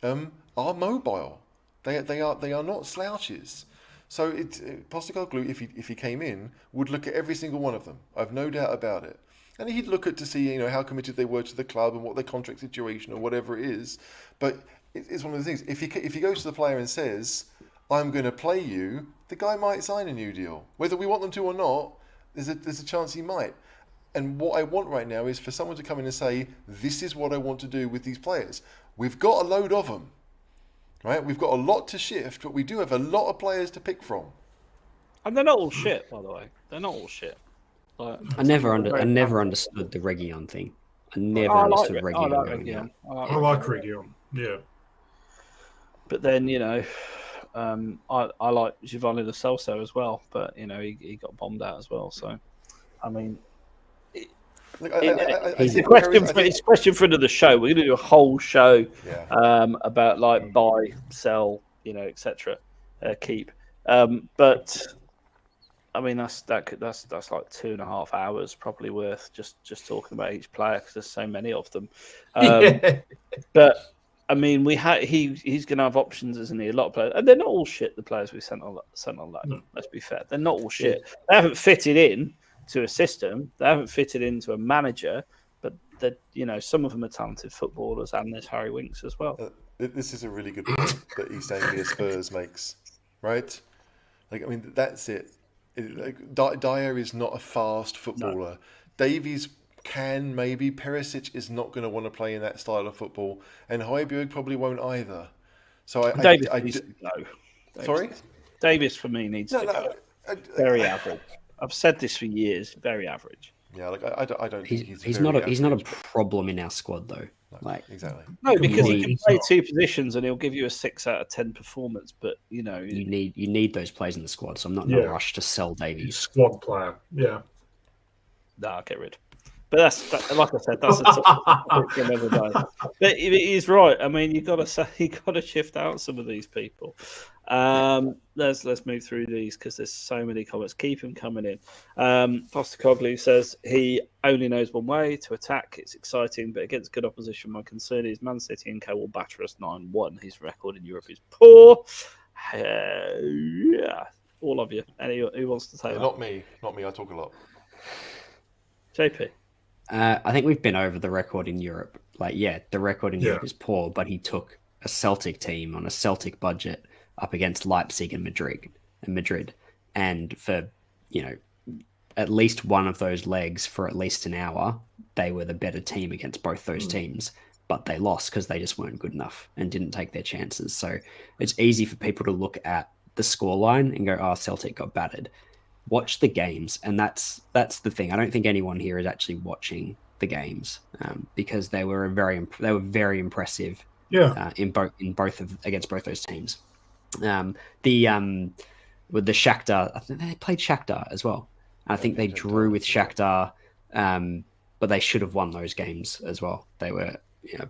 are mobile. They are not slouches. So Postecoglou, if he came in, would look at every single one of them. I've no doubt about it. And he'd look at to see, how committed they were to the club and what their contract situation or whatever it is. But it's one of the things. If he goes to the player and says, "I'm going to play you," the guy might sign a new deal. Whether we want them to or not, there's a chance he might. And what I want right now is for someone to come in and say, "This is what I want to do with these players." We've got a load of them, right? We've got a lot to shift, but we do have a lot of players to pick from. And they're not all shit, by the way. They're not all shit. Like, I never understood the Reguilon thing. I never understood Reguilon. I like Reguilon. Yeah. But then, I like Giovanni Lo Celso as well, but he got bombed out as well. So, I mean, it's a question for another show. We're going to do a whole show about like buy, sell, etc. Keep, but I mean that's like 2.5 hours probably worth just talking about each player because there's so many of them. But I mean, he's going to have options, isn't he? A lot of players, and they're not all shit. The players we sent on loan. No. Let's be fair, they're not all shit. Yeah. They haven't fitted in to a system. They haven't fitted into a manager. But some of them are talented footballers, and there's Harry Winks as well. This is a really good point that East Anglia Spurs makes, right? That's it. Dier is not a fast footballer. No. Davies can maybe. Perisic is not going to want to play in that style of football, and Hojbjerg probably won't either. So Davies needs to go. Sorry, Davies for me needs to go. Very average. I've said this for years. Very average. Yeah, I don't think he's not a problem in our squad though. No, exactly. No, because he can play two positions and he'll give you a 6 out of 10 performance. But you need those players in the squad. So I'm not in a rush to sell Davies. Squad player, yeah. No, I'll get rid. But like I said, that's a topic for another day. But he's right. I mean, you got to shift out some of these people. Let's move through these because there's so many comments. Keep him coming in. Postecoglou says he only knows one way to attack. It's exciting, but against good opposition, my concern is Man City and Co will batter us 9-1. His record in Europe is poor. Yeah, all of you. Who wants to say that? Not me. I talk a lot. JP. I think we've been over the record in Europe. The record in Europe is poor, but he took a Celtic team on a Celtic budget up against Leipzig and Madrid. And for, at least one of those legs for at least an hour, they were the better team against both those teams, but they lost because they just weren't good enough and didn't take their chances. So it's easy for people to look at the scoreline and go, "Oh, Celtic got battered." Watch the games, and that's the thing. I don't think anyone here is actually watching the games because they were very impressive. Against both those teams. With the Shakhtar, I think they played Shakhtar as well. I think they drew with Shakhtar, but they should have won those games as well. They were,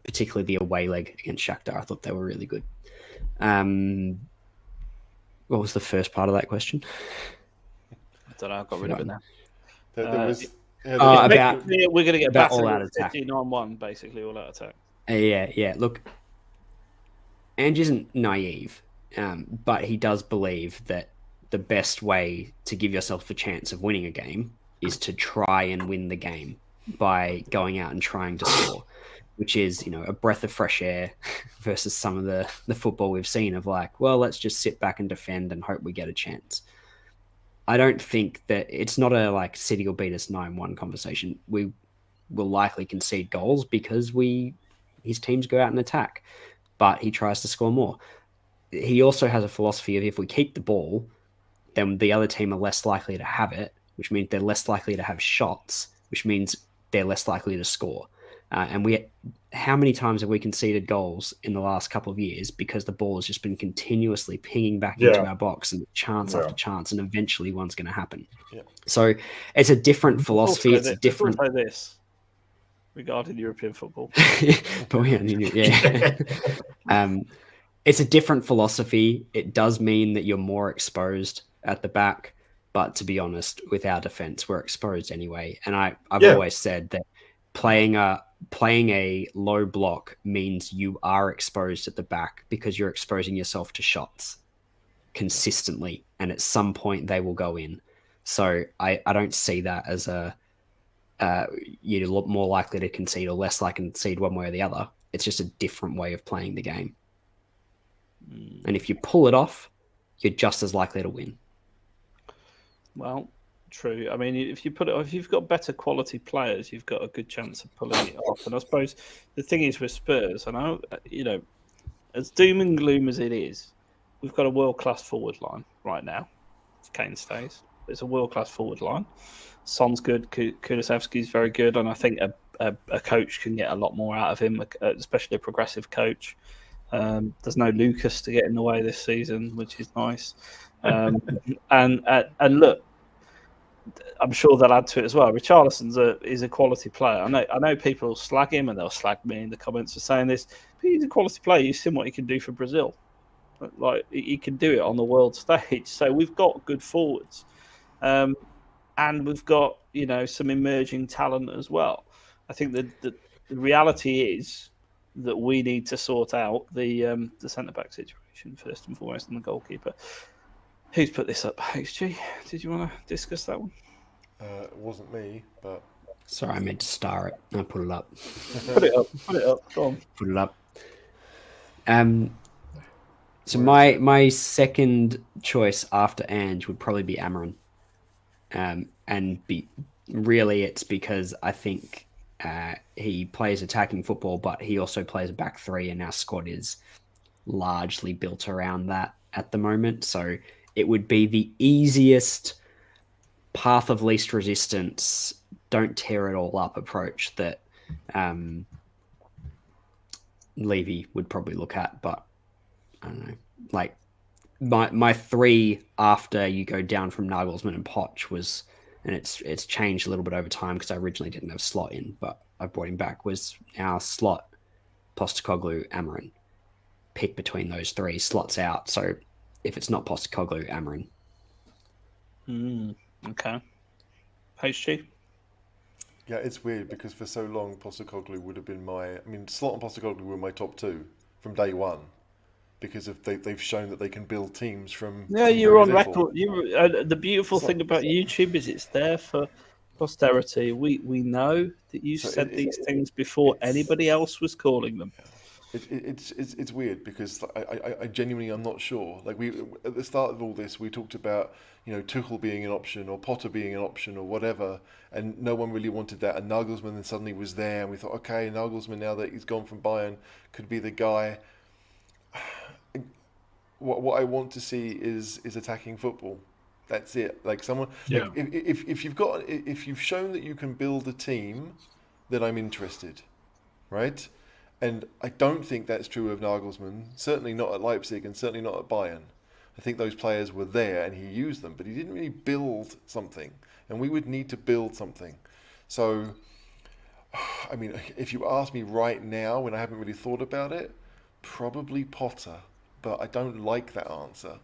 particularly the away leg against Shakhtar. I thought they were really good. What was the first part of that question? I don't know. I got rid of it now. We're going to get back all out attack. 9-1, basically all out attack. Yeah. Look, Ange isn't naive, but he does believe that the best way to give yourself a chance of winning a game is to try and win the game by going out and trying to score, which is, a breath of fresh air versus some of the football we've seen of let's just sit back and defend and hope we get a chance. I don't think that it's not a City will beat us 9-1 conversation. We will likely concede goals because his teams go out and attack, but he tries to score more. He also has a philosophy of if we keep the ball, then the other team are less likely to have it, which means they're less likely to have shots, which means they're less likely to score. How many times have we conceded goals in the last couple of years because the ball has just been continuously pinging back into our box and chance after chance, and eventually one's going to happen. Yeah. So it's a different philosophy. It's a different. regarding European football. But it's a different philosophy. It does mean that you're more exposed at the back, but to be honest, with our defense, we're exposed anyway. And I've always said that playing a low block means you are exposed at the back because you're exposing yourself to shots consistently, and at some point they will go in. So I don't see that as you're more likely to concede or less likely to concede one way or the other. It's just a different way of playing the game. And if you pull it off, you're just as likely to win. Well, true. I mean, if you've got better quality players, you've got a good chance of pulling it off. And I suppose the thing is with Spurs, and as doom and gloom as it is, we've got a world-class forward line right now. If Kane stays, it's a world-class forward line. Son's good. Kulusevski's very good, and I think a coach can get a lot more out of him, especially a progressive coach. There's no Lucas to get in the way this season, which is nice. And look, I'm sure they'll add to it as well. Richarlison is a quality player. I know people will slag him, and they'll slag me in the comments for saying this, but he's a quality player. You've seen what he can do for Brazil. Like, he can do it on the world stage. So we've got good forwards, and we've got some emerging talent as well. I think that the reality is that we need to sort out the centre back situation first and foremost, and the goalkeeper. Who's put this up? HG, did you want to discuss that one? It wasn't me, but sorry, I meant to star it. I put it up. Put it up. Go on. Put it up. So my second choice after Ange would probably be Emerson. It's because I think he plays attacking football, but he also plays a back three, and our squad is largely built around that at the moment. So it would be the easiest path of least resistance, don't tear it all up approach that Levy would probably look at, but I don't know. Like my three after you go down from Nagelsmann and Poch was, and it's changed a little bit over time because I originally didn't have Slot in, but I brought him back, was our Slot, Postecoglou, Emerson. Pick between those three. Slot's out, so if it's not Postecoglou, Emerson. Okay. HG? Yeah, it's weird because for so long Postecoglou would have been Slot and Postecoglou were my top two from day one because they've shown that they can build teams from. Yeah, you're on record. The beautiful thing about YouTube is it's there for posterity. We know that you said these things before anybody else was calling them. It's weird because I genuinely am not sure. Like at the start of all this, we talked about Tuchel being an option or Potter being an option or whatever, and no one really wanted that. And Nagelsmann then suddenly was there, and we thought, okay, Nagelsmann, now that he's gone from Bayern, could be the guy. What I want to see is attacking football. That's it. Like someone, yeah. If you've shown that you can build a team, then I'm interested, right? And I don't think that's true of Nagelsmann. Certainly not at Leipzig, and certainly not at Bayern. I think those players were there and he used them, but he didn't really build something. And we would need to build something. So, I mean, if you ask me right now, when I haven't really thought about it, probably Potter. But I don't like that answer.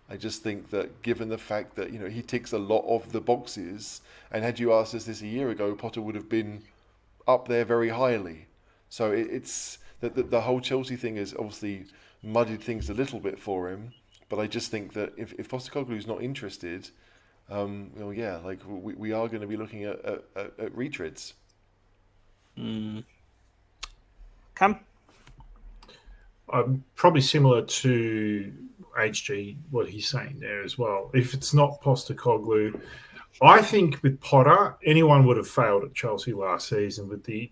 I just think that given the fact that, he ticks a lot of the boxes, and had you asked us this a year ago, Potter would have been up there very highly. So it's that the whole Chelsea thing has obviously muddied things a little bit for him. But I just think that if Postecoglou is not interested, we are going to be looking at retreads. Cam? Probably similar to HG, what he's saying there as well. If it's not Postecoglou, I think with Potter, anyone would have failed at Chelsea last season with the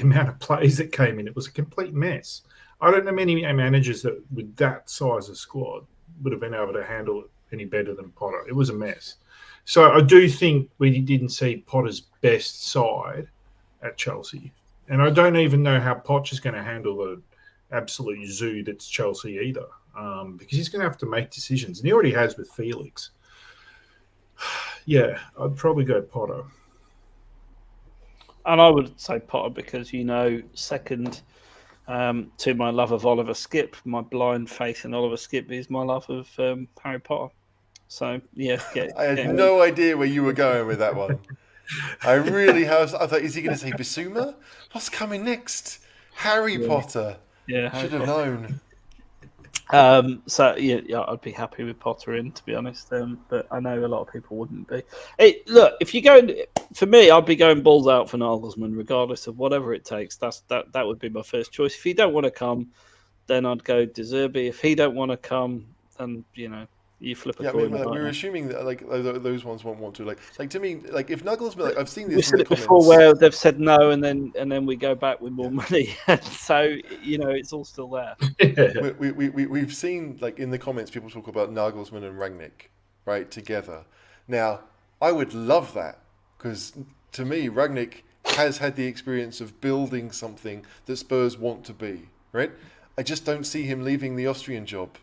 amount of players that came in. It was a complete mess. I don't know many managers that with that size of squad would have been able to handle it any better than Potter. It was a mess. So I do think we didn't see Potter's best side at Chelsea. And I don't even know how Poch is going to handle the absolute zoo that's Chelsea either, because he's going to have to make decisions. And he already has with Felix. Yeah, I'd probably go Potter. And I would say Potter because, second to my love of Oliver Skipp, my blind faith in Oliver Skipp is my love of Harry Potter. So, yeah. I had no idea where you were going with that one. I really have. I thought, is he going to say Bissouma? What's coming next? Harry Potter. Yeah, Should have known. So yeah, I'd be happy with Potter in, to be honest. But I know a lot of people wouldn't be. Hey, look, if you go, for me, I'd be going balls out for Nagelsmann, regardless of whatever it takes. That would be my first choice. If he don't want to come, then I'd go De Zerbi. If he don't want to come, then you flip a coin. We're assuming that those ones won't want to. Like to me, like if Nagelsmann, I've seen this. We've said it before, where they've said no, and then we go back with more money. So it's all still there. We've seen, like, in the comments, people talk about Nagelsmann and Rangnick, right, together. Now, I would love that, because to me, Rangnick has had the experience of building something that Spurs want to be, right? I just don't see him leaving the Austrian job.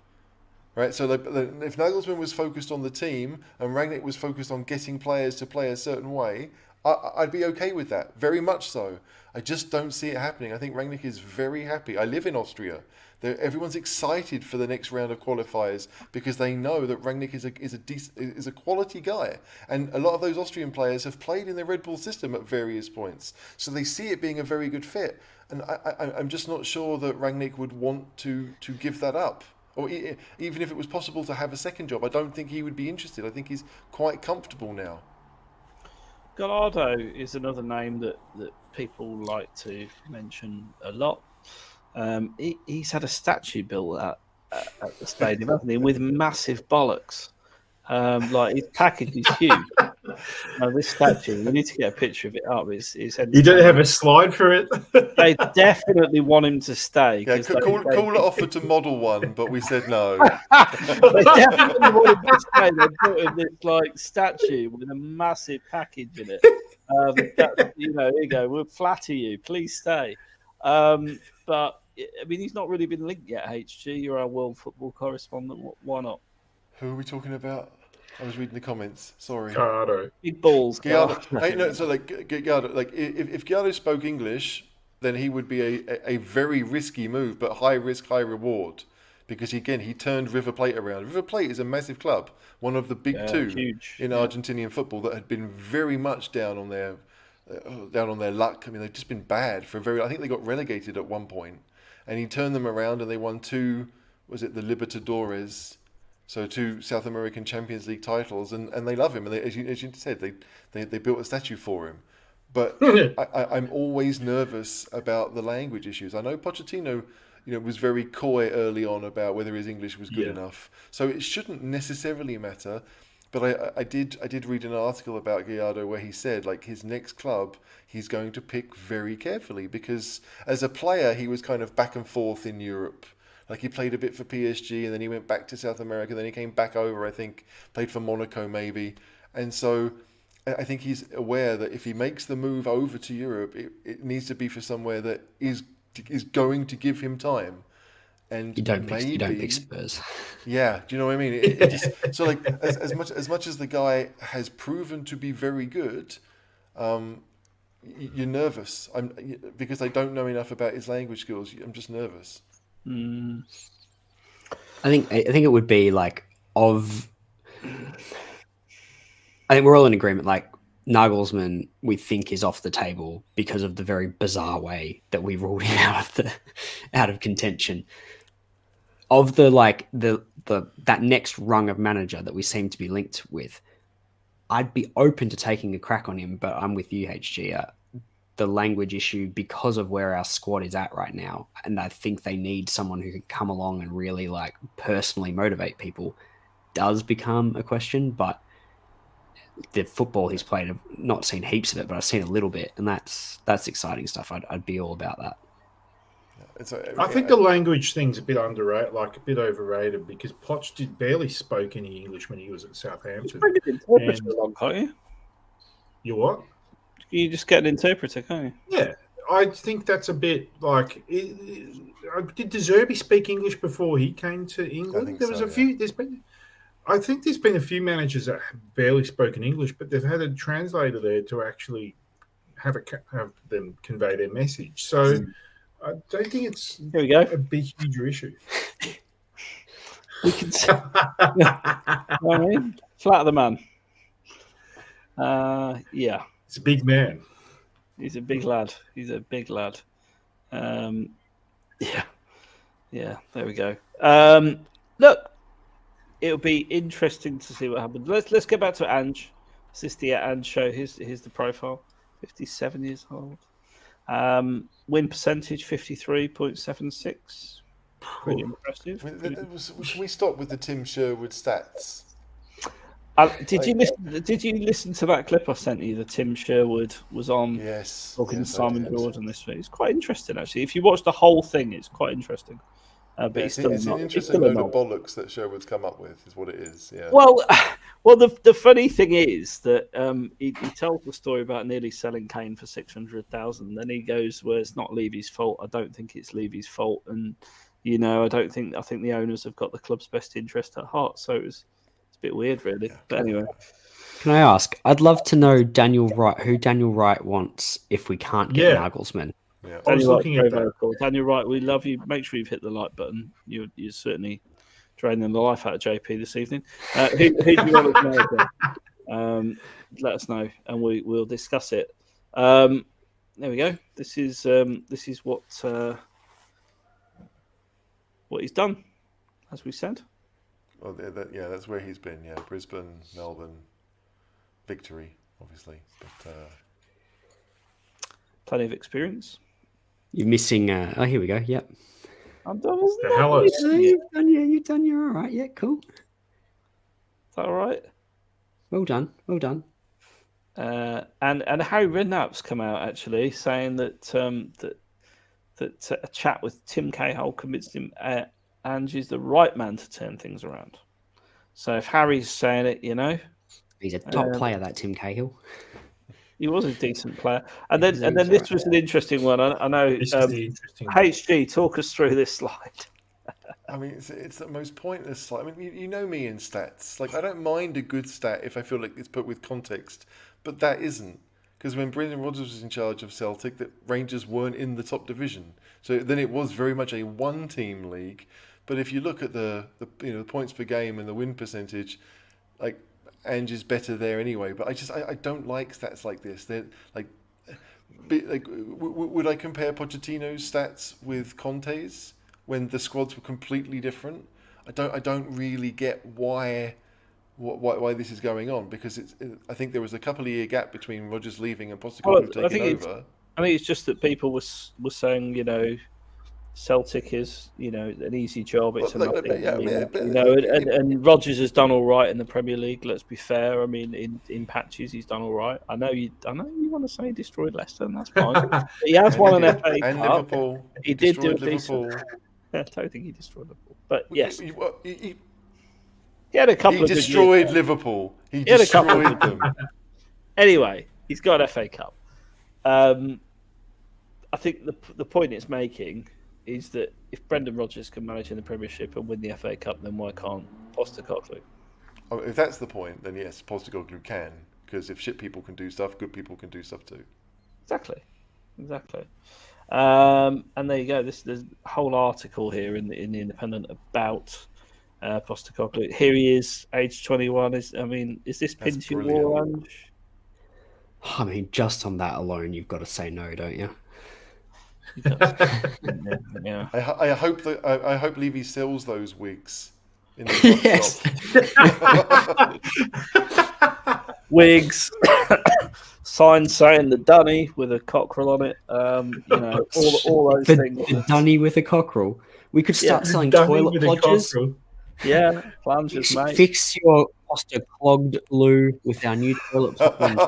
Right, so if Nagelsmann was focused on the team and Rangnick was focused on getting players to play a certain way, I'd be okay with that, very much so. I just don't see it happening. I think Rangnick is very happy. I live in Austria. Everyone's excited for the next round of qualifiers because they know that Rangnick is a quality guy, and a lot of those Austrian players have played in the Red Bull system at various points, so they see it being a very good fit. And I'm just not sure that Rangnick would want to give that up. Or even if it was possible to have a second job, I don't think he would be interested. I think he's quite comfortable now. Gallardo is another name that people like to mention a lot. He's had a statue built at the stadium, hasn't he, with massive bollocks. Like, his package is huge. Now, this statue, we need to get a picture of it up. You don't have a slide for it? They definitely want him to stay. Yeah, Cooler offered to model one, but we said no. They definitely want him to stay. They put in this statue with a massive package in it. Here you go. We'll flatter you. Please stay. But I mean, he's not really been linked yet. HG, you're our world football correspondent. Why not? Who are we talking about? I was reading the comments. Sorry. Gallardo. Big balls. Gallardo. Gallardo. Like, if Gallardo spoke English, then he would be a very risky move, but high risk, high reward, because he turned River Plate around. River Plate is a massive club, one of the big two in Argentinian football that had been very much down on their luck. I mean, they've just been bad for I think they got relegated at one point, and he turned them around, and they won the Libertadores. So 2 South American Champions League titles, and they love him. And as you said, they built a statue for him. But I'm always nervous about the language issues. I know Pochettino, was very coy early on about whether his English was good enough. So it shouldn't necessarily matter. But I did read an article about Gallardo where he said, like, his next club he's going to pick very carefully, because as a player he was kind of back and forth in Europe. Like, he played a bit for PSG, and then he went back to South America, then he came back over, I think, played for Monaco maybe. And so I think he's aware that if he makes the move over to Europe, it needs to be for somewhere that is going to give him time. And you don't pick Spurs. Yeah, do you know what I mean? So, like, as much as the guy has proven to be very good, you're nervous. Because I don't know enough about his language skills. I'm just nervous. I think it would be like I think we're all in agreement. Like, Nagelsmann, we think, is off the table because of the very bizarre way that we ruled him out of contention. Of that next rung of manager that we seem to be linked with, I'd be open to taking a crack on him. But I'm with you, HG. The language issue, because of where our squad is at right now, and I think they need someone who can come along and really, like, personally motivate people, does become a question. But the football he's played, I've not seen heaps of it, but I've seen a little bit, and that's exciting stuff. I'd be all about that. I think the language thing's a bit underrated, like a bit overrated, because Poch barely spoke any English when he was at Southampton. You what? You just get an interpreter, can't you? Yeah, I think that's a bit like. Did De Zerbi speak English before he came to England? There was a few. I think there's been a few managers that have barely spoken English, but they've had a translator there to actually have them convey their message. So I don't think it's Here we go. a big, huge issue. We can see. I mean, flat of the man. Yeah, It's a big man. he's a big lad. Yeah. There we go. Look, it'll be interesting to see what happens. Let's get back to Ange. Is this the Ange show? Here's the profile. 57 years old. Win percentage 53.76. Pretty impressive. Can we stop with the Tim Sherwood stats? Did you listen to that clip I sent you? The Tim Sherwood was on talking to Simon Jordan this week. It's quite interesting, actually. If you watch the whole thing, it's quite interesting. But it's an interesting load of bollocks that Sherwood's come up with, is what it is. Yeah. Well, the funny thing is that he tells the story about nearly selling Kane for 600,000. Then he goes, "Well, it's not Levy's fault. I don't think it's Levy's fault, and I think the owners have got the club's best interest at heart." So it's a bit weird, really. But anyway, can I ask? I'd love to know who Daniel Wright wants if we can't get Nagelsmann. Yeah. I was looking at that. Daniel Wright, we love you. Make sure you've hit the like button. You're certainly draining the life out of JP this evening. Who do you want to know? Let us know, and we'll discuss it. There we go. This is what he's done, as we said. Well, that's where he's been. Yeah, Brisbane, Melbourne, victory, obviously, but plenty of experience. You're missing. Here we go. Yep. I'm done. You've done. You're all right. Yeah, cool. Is that all right? Well done. And Harry Redknapp's come out actually saying that a chat with Tim Cahill convinced him Ange is the right man to turn things around. So if Harry's saying it, he's a top player. That Tim Cahill. He was a decent player, and then this was an interesting one. I know. HG, talk us through this slide. I mean, it's the most pointless slide. I mean, you know me in stats. Like, I don't mind a good stat if I feel like it's put with context, but that isn't. Because when Brendan Rodgers was in charge of Celtic, the Rangers weren't in the top division. So then it was very much a one-team league. But if you look at the points per game and the win percentage, like, Ange is better there anyway, but I don't like stats like this. They're would I compare Pochettino's stats with Conte's when the squads were completely different? I don't really get why this is going on, because I think there was a couple of year gap between Rodgers leaving and Postecoglou taking over. I think it's just that people were saying Celtic is, an easy job. It's and Rodgers has done all right in the Premier League. Let's be fair. I mean, in patches, he's done all right. I know you want to say he destroyed Leicester, and that's fine. But he has won an FA and Cup. Liverpool. He did do a Liverpool. I don't think he destroyed Liverpool, but yes, He had a couple. He destroyed Liverpool. He destroyed them. Anyway, he's got an FA Cup. I think the point it's making is that if Brendan Rodgers can manage in the Premiership and win the FA Cup, then why can't Postecoglou? Oh, if that's the point, then yes, Postecoglou can. Because if shit people can do stuff, good people can do stuff too. Exactly. And there you go. There's a whole article here in the Independent about Postecoglou. Here he is, age 21. Is this pin to your war, Ange? I mean, just on that alone, you've got to say no, don't you? Yeah. I hope Levy sells those wigs in the shop. Wigs, sign saying the dunny with a cockerel on it. All those things. The dunny with a cockerel. We could start selling toilet plungers. Yeah, plungers, mate. Fix your Postecoglou with our new toilet plunge.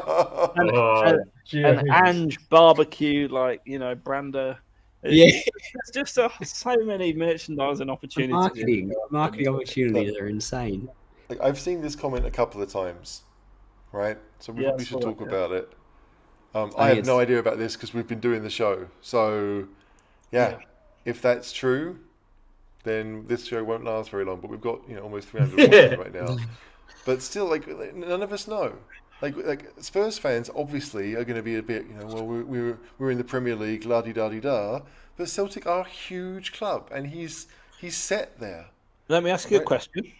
and Ange barbecue, Brander. There's just so many merchandising opportunities. Marketing opportunities are insane. I've seen this comment a couple of times, right? So we should talk about it. I have no idea about this because we've been doing the show. So, if that's true, then this show won't last very long. But we've got almost 300 watching right now. But still, none of us know. Like Spurs fans obviously are going to be a bit, well, we're in the Premier League, la di da di da, but Celtic are a huge club, and he's set there. Let me ask you a question.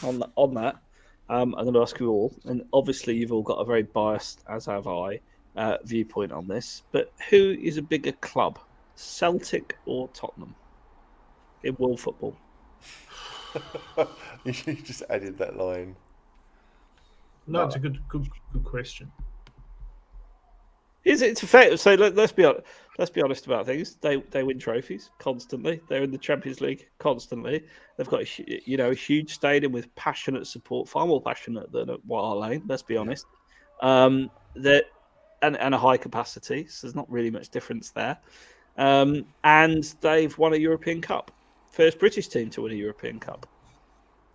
On that. I'm going to ask you all, and obviously you've all got a very biased, as have I, viewpoint on this. But who is a bigger club, Celtic or Tottenham, in world football? You just added that line. No, it's a good question. It's a fair. So let's be honest about things. They win trophies constantly. They're in the Champions League constantly. They've got a huge stadium with passionate support, far more passionate than at White Hart Lane. Let's be honest. That and a high capacity. So there's not really much difference there. And they've won a European Cup. First British team to win a European Cup.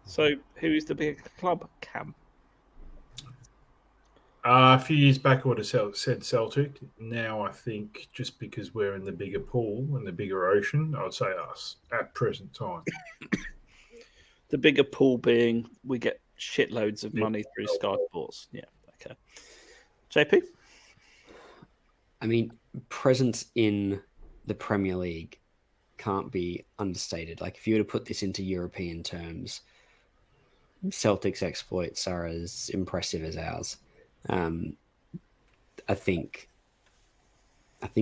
So who is the bigger club, Cam? A few years back, I would have said Celtic. Now, I think just because we're in the bigger pool and the bigger ocean, I would say us at present time. The bigger pool being we get shitloads of money through Sky Sports. Yeah, okay. JP? I mean, presence in the Premier League can't be understated. Like, if you were to put this into European terms, Celtic's exploits are as impressive as ours. I think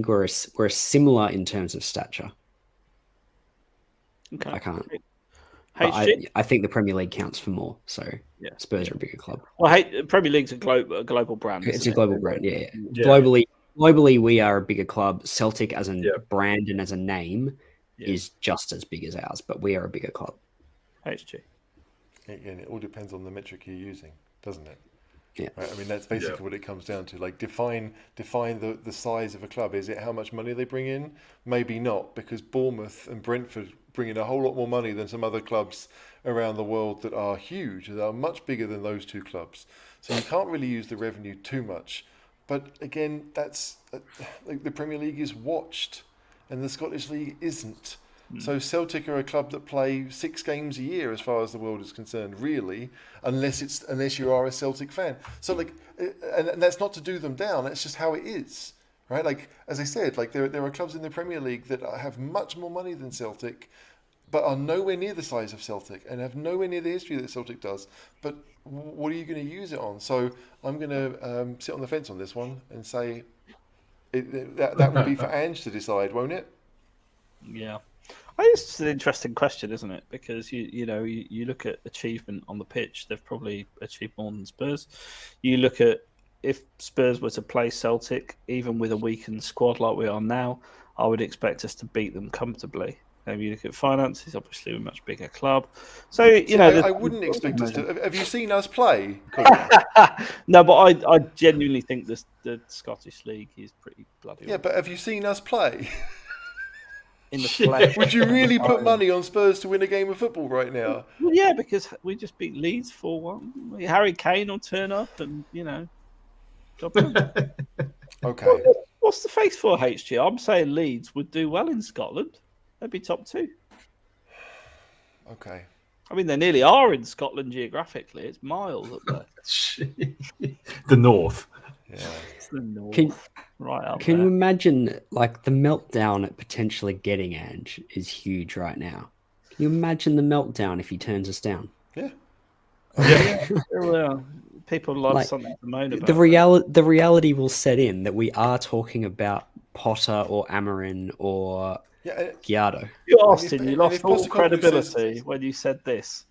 we're similar in terms of stature. Okay. I can't. HG? I think the Premier League counts for more. So Yeah. Spurs are a bigger club. Well, Premier League's a global brand. It's isn't a global it? brand. Yeah. Yeah. Globally, we are a bigger club. Celtic as a brand and as a name is just as big as ours, but we are a bigger club. HG. Again, it all depends on the metric you're using, doesn't it? Yeah. Right? I mean, that's basically what it comes down to. Like, define the size of a club. Is it how much money they bring in? Maybe not, because Bournemouth and Brentford bring in a whole lot more money than some other clubs around the world that are huge, that are much bigger than those two clubs. So you can't really use the revenue too much. But again, that's like the Premier League is watched, and the Scottish League isn't. So Celtic are a club that play 6 games a year, as far as the world is concerned, really, unless you are a Celtic fan. So and that's not to do them down. That's just how it is, right? Like, as I said, like there are clubs in the Premier League that have much more money than Celtic, but are nowhere near the size of Celtic and have nowhere near the history that Celtic does. But what are you going to use it on? So I'm going to sit on the fence on this one and say that will be for Ange to decide, won't it? Yeah. I think it's an interesting question, isn't it? Because you look at achievement on the pitch, they've probably achieved more than Spurs. You look at if Spurs were to play Celtic, even with a weakened squad like we are now, I would expect us to beat them comfortably. Maybe you look at finances, obviously we're a much bigger club. So I wouldn't expect us to. Have you seen us play? No, but I genuinely think the Scottish League is pretty bloody. Yeah, but have you seen us play? In the flesh. Would you really put money on Spurs to win a game of football right now? Well, yeah, because we just beat Leeds 4-1. Harry Kane will turn up and, job done. Okay. What's the face for HG? I'm saying Leeds would do well in Scotland. They'd be top 2. Okay. I mean, they nearly are in Scotland geographically. It's miles up there. The north. Yeah. It's the north. Can you imagine, like, the meltdown at potentially getting Ange is huge right now? Can you imagine the meltdown if he turns us down? Yeah. Well, people love something to moan about. The reality will set in that we are talking about Potter or Amorim or Giardo. Austin, you lost all credibility when you said this.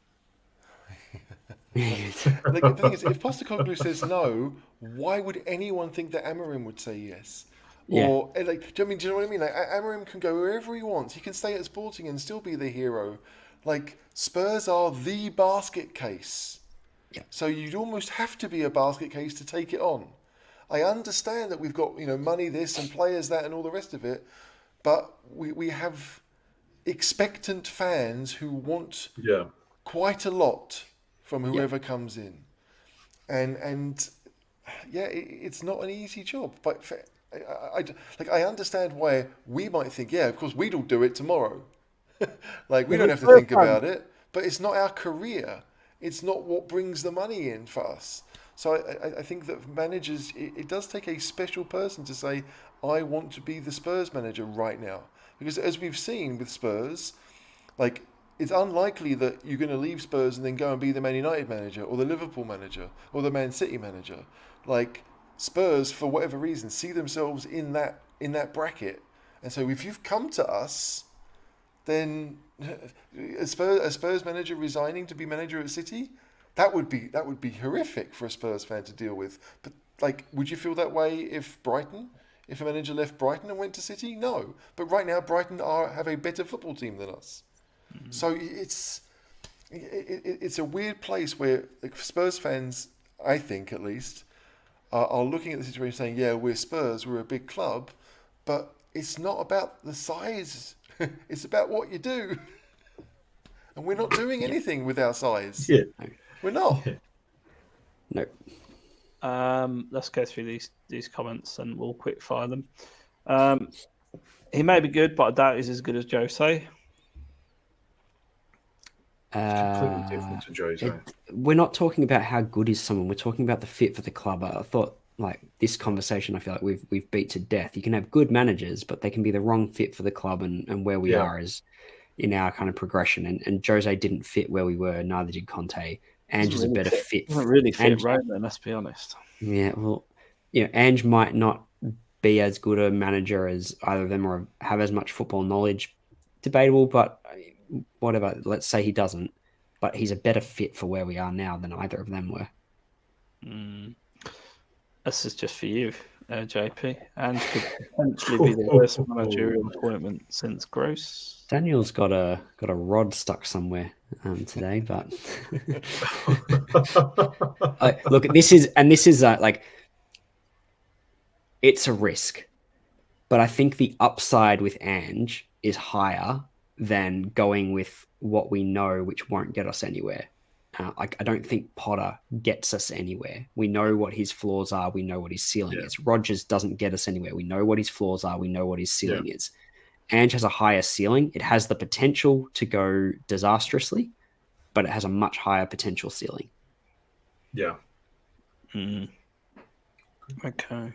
The thing is, if Postecoglou says no, why would anyone think that Amorim would say yes? Or do you know what I mean? Like, Amorim can go wherever he wants. He can stay at Sporting and still be the hero. Like, Spurs are the basket case. Yeah. So you'd almost have to be a basket case to take it on. I understand that we've got money this and players that and all the rest of it, but we have expectant fans who want quite a lot from whoever comes in, and it's not an easy job. But I understand why we might think, of course we'd all do it tomorrow. Like, we don't have to think about it, but it's not our career. It's not what brings the money in for us. So I think that managers, it does take a special person to say, I want to be the Spurs manager right now. Because as we've seen with Spurs, like, it's unlikely that you're going to leave Spurs and then go and be the Man United manager or the Liverpool manager or the Man City manager. Like, Spurs, for whatever reason, see themselves in that bracket. And so if you've come to us, then a Spurs manager resigning to be manager at City, that would be horrific for a Spurs fan to deal with. But like, would you feel that way if a manager left Brighton and went to City? No. But right now, Brighton have a better football team than us. Mm-hmm. So it's a weird place where Spurs fans, I think at least, are looking at the situation saying, yeah, we're Spurs, we're a big club, but it's not about the size. It's about what you do. And we're not doing anything with our size. Yeah. We're not. No. Let's go through these comments and we'll quick fire them. He may be good, but I doubt he's as good as Jose. Completely different to Jose. We're not talking about how good is someone. We're talking about the fit for the club. I thought, like, this conversation, I feel like we've beat to death. You can have good managers, but they can be the wrong fit for the club and where we are is in our kind of progression. And Jose didn't fit where we were. Neither did Conte. Ange is a better fit. Doesn't really fit right then, let's be honest. Yeah, well, Ange might not be as good a manager as either of them or have as much football knowledge. Debatable, but whatever. Let's say he doesn't. But he's a better fit for where we are now than either of them were. This is just for you, JP. And could potentially be the worst managerial appointment since Gross. Daniel's got a rod stuck somewhere today, but look, this is like, it's a risk, but I think the upside with Ange is higher than going with what we know, which won't get us anywhere. I don't think Potter gets us anywhere. We know what his flaws are. We know what his ceiling is. Rodgers doesn't get us anywhere. We know what his flaws are. We know what his ceiling is. Ange has a higher ceiling. It has the potential to go disastrously, but it has a much higher potential ceiling. Yeah. Okay.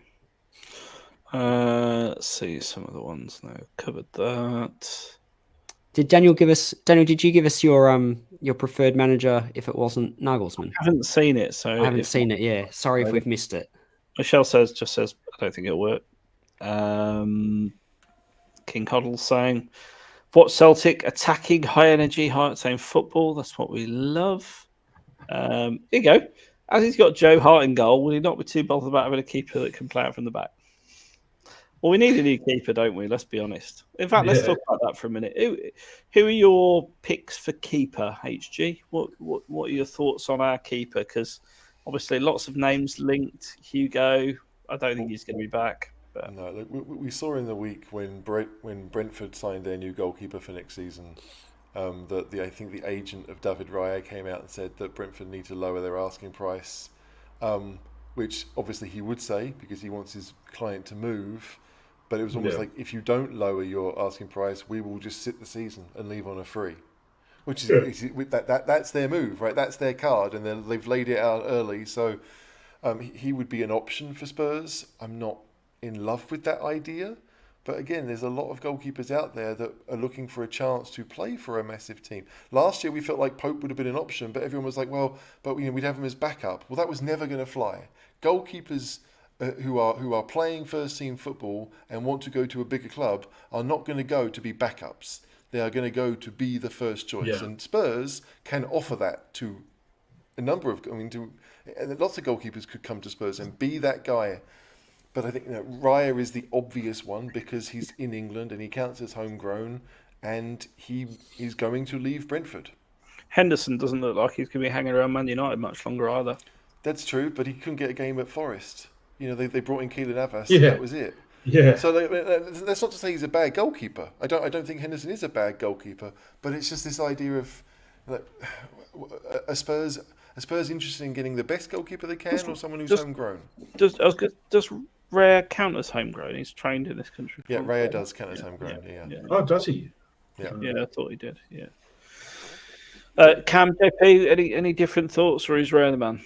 Let's see some of the ones now. Covered that. Did did you give us your preferred manager if it wasn't Nagelsmann? I haven't seen it, so I haven't seen it. Yeah, sorry if we've missed it. Michelle says, I don't think it'll work. King Coddle saying, "What Celtic attacking, high energy, high octane football? That's what we love." Here you go. As he's got Joe Hart in goal, will he not be too bothered about having a keeper that can play out from the back? Well, we need a new keeper, don't we? Let's be honest. In fact, let's talk about that for a minute. Who are your picks for keeper, HG? What are your thoughts on our keeper? Because obviously lots of names linked. Hugo, I don't think he's going to be back. But... No, look, we saw in the week when Brentford signed their new goalkeeper for next season, that I think the agent of David Raya came out and said that Brentford need to lower their asking price, which obviously he would say because he wants his client to move. But it was almost like, if you don't lower your asking price, we will just sit the season and leave on a free. Which is that's their move, right? That's their card, and they've laid it out early. So he would be an option for Spurs. I'm not in love with that idea. But again, there's a lot of goalkeepers out there that are looking for a chance to play for a massive team. Last year, we felt like Pope would have been an option, but everyone was like, well, but we'd have him as backup. Well, that was never going to fly. Goalkeepers who are playing first team football and want to go to a bigger club are not going to go to be backups. They are going to go to be the first choice, and Spurs can offer that to a number of. Lots of goalkeepers could come to Spurs and be that guy. But I think Raya is the obvious one because he's in England and he counts as homegrown, and he is going to leave Brentford. Henderson doesn't look like he's going to be hanging around Man United much longer either. That's true, but he couldn't get a game at Forest. They brought in Keelan Navas, and that was it. Yeah. So that's not to say he's a bad goalkeeper. I don't think Henderson is a bad goalkeeper, but it's just this idea of a Spurs interested in getting the best goalkeeper they can, or someone who's homegrown. Does Raya count as homegrown? He's trained in this country. Yeah, Raya does count as homegrown. Yeah. Oh, does he? Yeah. Yeah, I thought he did. Yeah. Cam, JP, any different thoughts, or is Raya the man?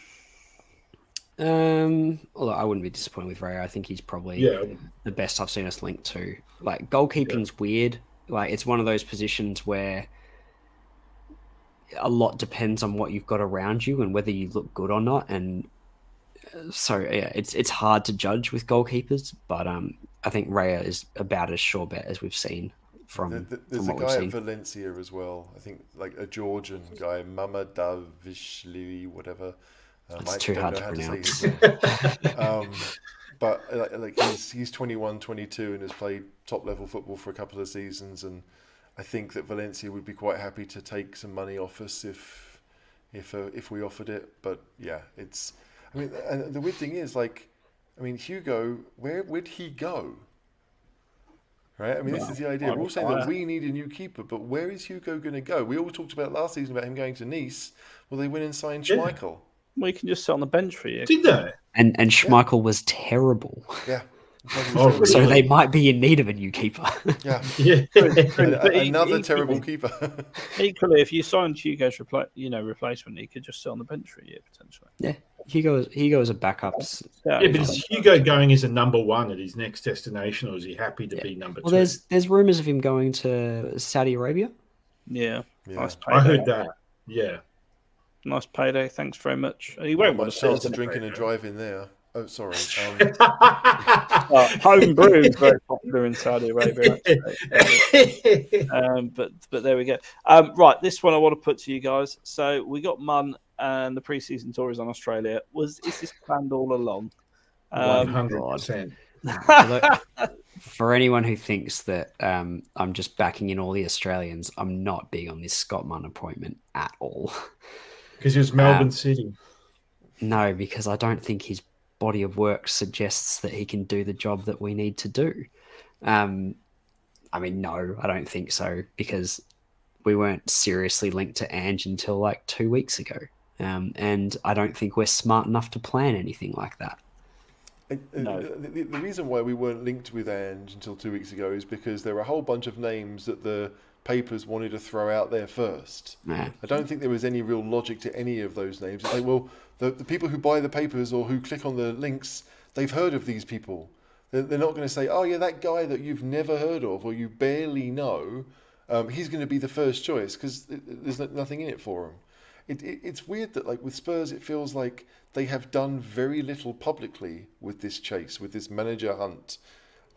Although I wouldn't be disappointed with Ray. I think he's probably the best I've seen us linked to. Like, goalkeeping's weird. Like, it's one of those positions where a lot depends on what you've got around you and whether you look good or not. And so, yeah, it's hard to judge with goalkeepers. But I think Raya is about as sure bet as we've seen from There's what a we've guy at seen. Valencia as well. I think like a Georgian guy, Mamadavishvili, whatever. It's too hard to pronounce. But like he's 21, 22 and has played top level football for a couple of seasons, and I think that Valencia would be quite happy to take some money off us if we offered it. But yeah, it's. I mean, and the weird thing is, like, I mean, Hugo, where would he go? Right? I mean, this is the idea. We're all saying that we need a new keeper, but where is Hugo going to go? We all talked about last season about him going to Nice. Well, they went and signed Schmeichel. Well, you can just sit on the bench for you. Did they? And Schmeichel was terrible. Yeah. So they might be in need of a new keeper. Yeah. Another terrible keeper. Equally, if you signed Hugo's replacement, he could just sit on the bench for a year potentially. Yeah, Hugo is a backup. Yeah, but is Hugo going as a number one at his next destination, or is he happy to be number two? Well, there's rumours of him going to Saudi Arabia. Yeah. Nice I heard that. Yeah. Nice payday. Thanks very much. He won't want to chance to drink and drive in there. Oh, sorry. Home brew is very popular in Saudi Arabia. But there we go. Right, this one I want to put to you guys. So we got Mun and the preseason tour is on Australia. Is this planned all along? 100%. For anyone who thinks that I'm just backing in all the Australians, I'm not big on this Scott Munn appointment at all. Because he was Melbourne City. No, because I don't think his body of work suggests that he can do the job that we need to do. I mean, no, I don't think so, because we weren't seriously linked to Ange until like 2 weeks ago. And I don't think we're smart enough to plan anything like that. No. The reason why we weren't linked with Ange until 2 weeks ago is because there were a whole bunch of names that the papers wanted to throw out there first. Nah. I don't think there was any real logic to any of those names. It's like, well, the people who buy the papers or who click on the links, they've heard of these people. They're not going to say, oh yeah, that guy that you've never heard of or you barely know, he's going to be the first choice, because there's nothing in it for him. It's weird that, like, with Spurs, it feels like they have done very little publicly with this chase, with this manager hunt.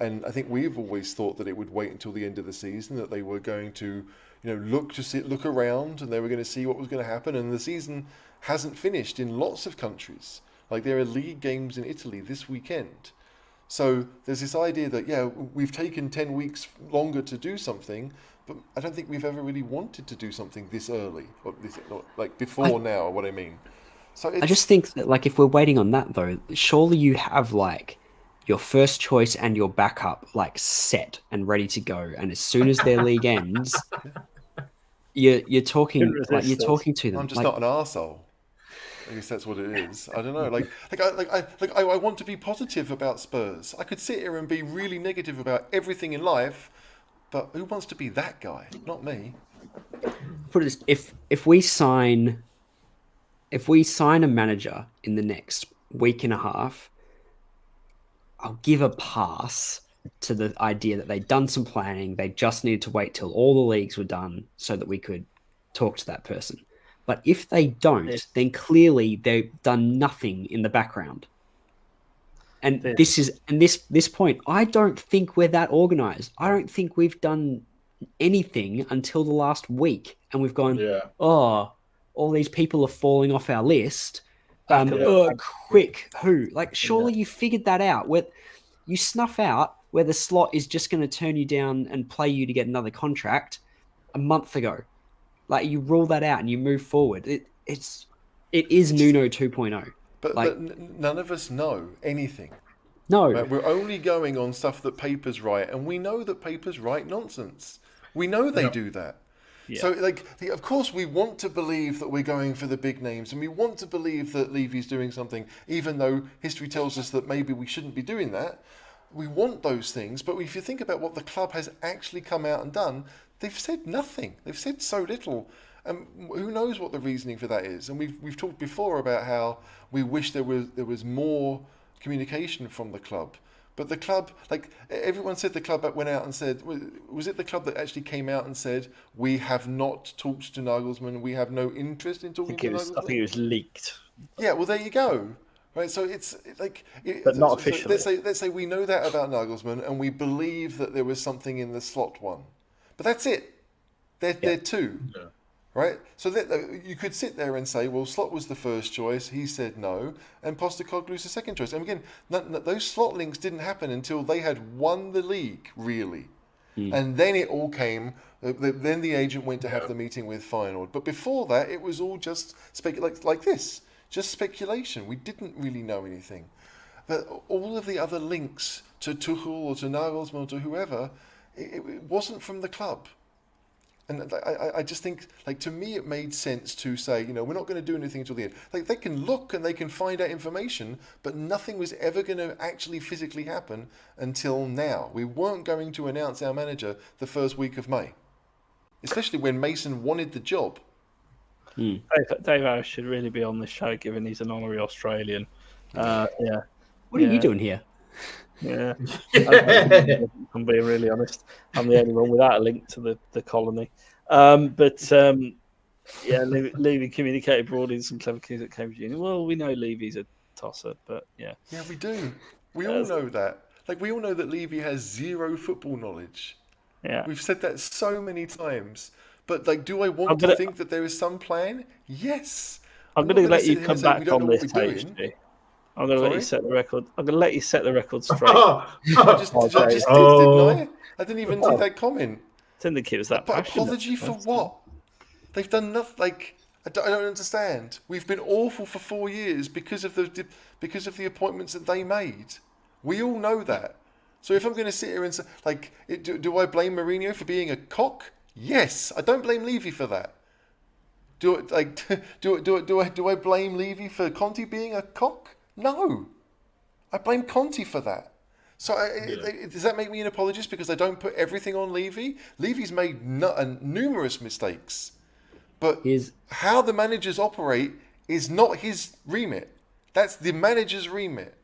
And I think we've always thought that it would wait until the end of the season, that they were going to, look around and they were going to see what was going to happen. And the season hasn't finished in lots of countries. Like, there are league games in Italy this weekend. So there's this idea that, yeah, we've taken 10 weeks longer to do something, but I don't think we've ever really wanted to do something this early, or before now, what I mean. So I just think that, like, if we're waiting on that, though, surely you have, like, your first choice and your backup, like, set and ready to go. And as soon as their league ends, you're talking to them. I'm just not an arsehole. I guess that's what it is. I don't know. I want to be positive about Spurs. I could sit here and be really negative about everything in life, but who wants to be that guy? Not me. Put it this: if we sign a manager in the next week and a half, I'll give a pass to the idea that they'd done some planning. They just needed to wait till all the leagues were done so that we could talk to that person. But if they don't, then clearly they've done nothing in the background. And this point, I don't think we're that organized. I don't think we've done anything until the last week, and we've gone, oh, all these people are falling off our list. Quick, who? Like, surely you figured that out. Where you snuff out where the slot is just going to turn you down and play you to get another contract a month ago. Like, you rule that out and you move forward. It is Nuno 2.0. But none of us know anything. No. Right? We're only going on stuff that papers write, and we know that papers write nonsense. We know they do that. Yeah. So, of course, we want to believe that we're going for the big names, and we want to believe that Levy's doing something, even though history tells us that maybe we shouldn't be doing that. We want those things, but if you think about what the club has actually come out and done, they've said nothing. They've said so little. And who knows what the reasoning for that is? And we've talked before about how we wish there was more communication from the club. But the club, like everyone said, the club went out and said, was it the club that actually came out and said, we have not talked to Nagelsmann, we have no interest in talking to Nagelsmann? I think it was leaked. Yeah, well, there you go. Right, so it's like, but not officially. Let's say we know that about Nagelsmann, and we believe that there was something in the slot one, but that's it. They're two. Yeah. Right? So you could sit there and say, well, Slot was the first choice, he said no, and Postecoglou's the second choice. And again, those slot links didn't happen until they had won the league, really. And then it all came, then the agent went to have the meeting with Feyenoord. But before that, it was all just like this, just speculation. We didn't really know anything. But all of the other links to Tuchel or to Nagelsmann or to whoever, it wasn't from the club. And I just think, like, to me, it made sense to say, we're not going to do anything until the end. Like, they can look and they can find out information, but nothing was ever going to actually physically happen until now. We weren't going to announce our manager the first week of May, especially when Mason wanted the job. Dave Harris should really be on this show, given he's an honorary Australian. Yeah. What are you doing here? Yeah, I'm being really honest. I'm the only one without a link to the colony. Levy communicated broadly in some clever cues at Cambridge Union. Well, we know Levy's a tosser, but yeah. Yeah, we do. We all know that. Like, we all know that Levy has zero football knowledge. Yeah. We've said that so many times. But, like, do I want to think that there is some plan? Yes. I'm going to let you come back on this page. I'm going to let you set the record. I'm going to let you set the record straight. I just did, didn't I? I didn't even see that comment. I didn't think it was that But apology for what? They've done nothing. Like, I don't understand. We've been awful for 4 years because of the appointments that they made. We all know that. So if I'm going to sit here and say, like, do I blame Mourinho for being a cock? Yes. I don't blame Levy for that. Do I blame Levy for Conte being a cock? No, I blame Conte for that. So does that make me an apologist because I don't put everything on Levy? Levy's made numerous mistakes, but how the managers operate is not his remit. That's the manager's remit.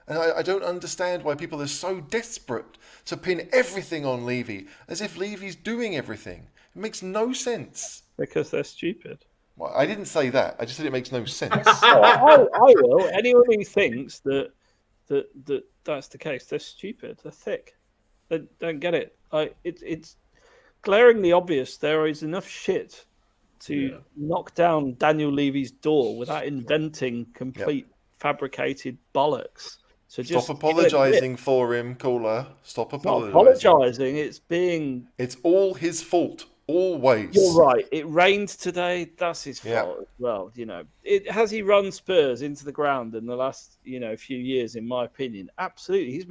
And I don't understand why people are so desperate to pin everything on Levy, as if Levy's doing everything. It makes no sense. Because they're stupid. Well, I didn't say that. I just said it makes no sense. I will. Anyone who thinks that's the case, they're stupid. They're thick. They don't get it. It's glaringly obvious there is enough shit to knock down Daniel Levy's door without inventing complete fabricated bollocks. So just stop apologising for him, caller. Stop apologising. Not apologising. It's all his fault. Always. You're right. It rained today. That's his fault as well. Has he run Spurs into the ground in the last few years? In my opinion, absolutely. He's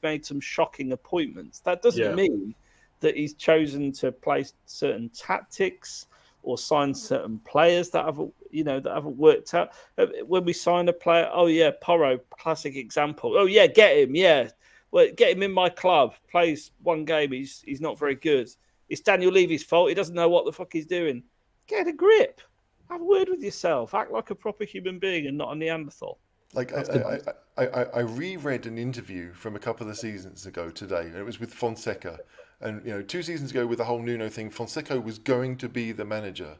made some shocking appointments. That doesn't mean that he's chosen to play certain tactics or sign certain players that haven't worked out. When we sign a player, Porro, classic example. Get him. Well, get him in my club. Plays one game. He's not very good. It's Daniel Levy's fault. He doesn't know what the fuck he's doing. Get a grip. Have a word with yourself. Act like a proper human being and not a Neanderthal. Like I reread an interview from a couple of seasons ago today, and it was with Fonseca. And 2 seasons ago with the whole Nuno thing, Fonseca was going to be the manager,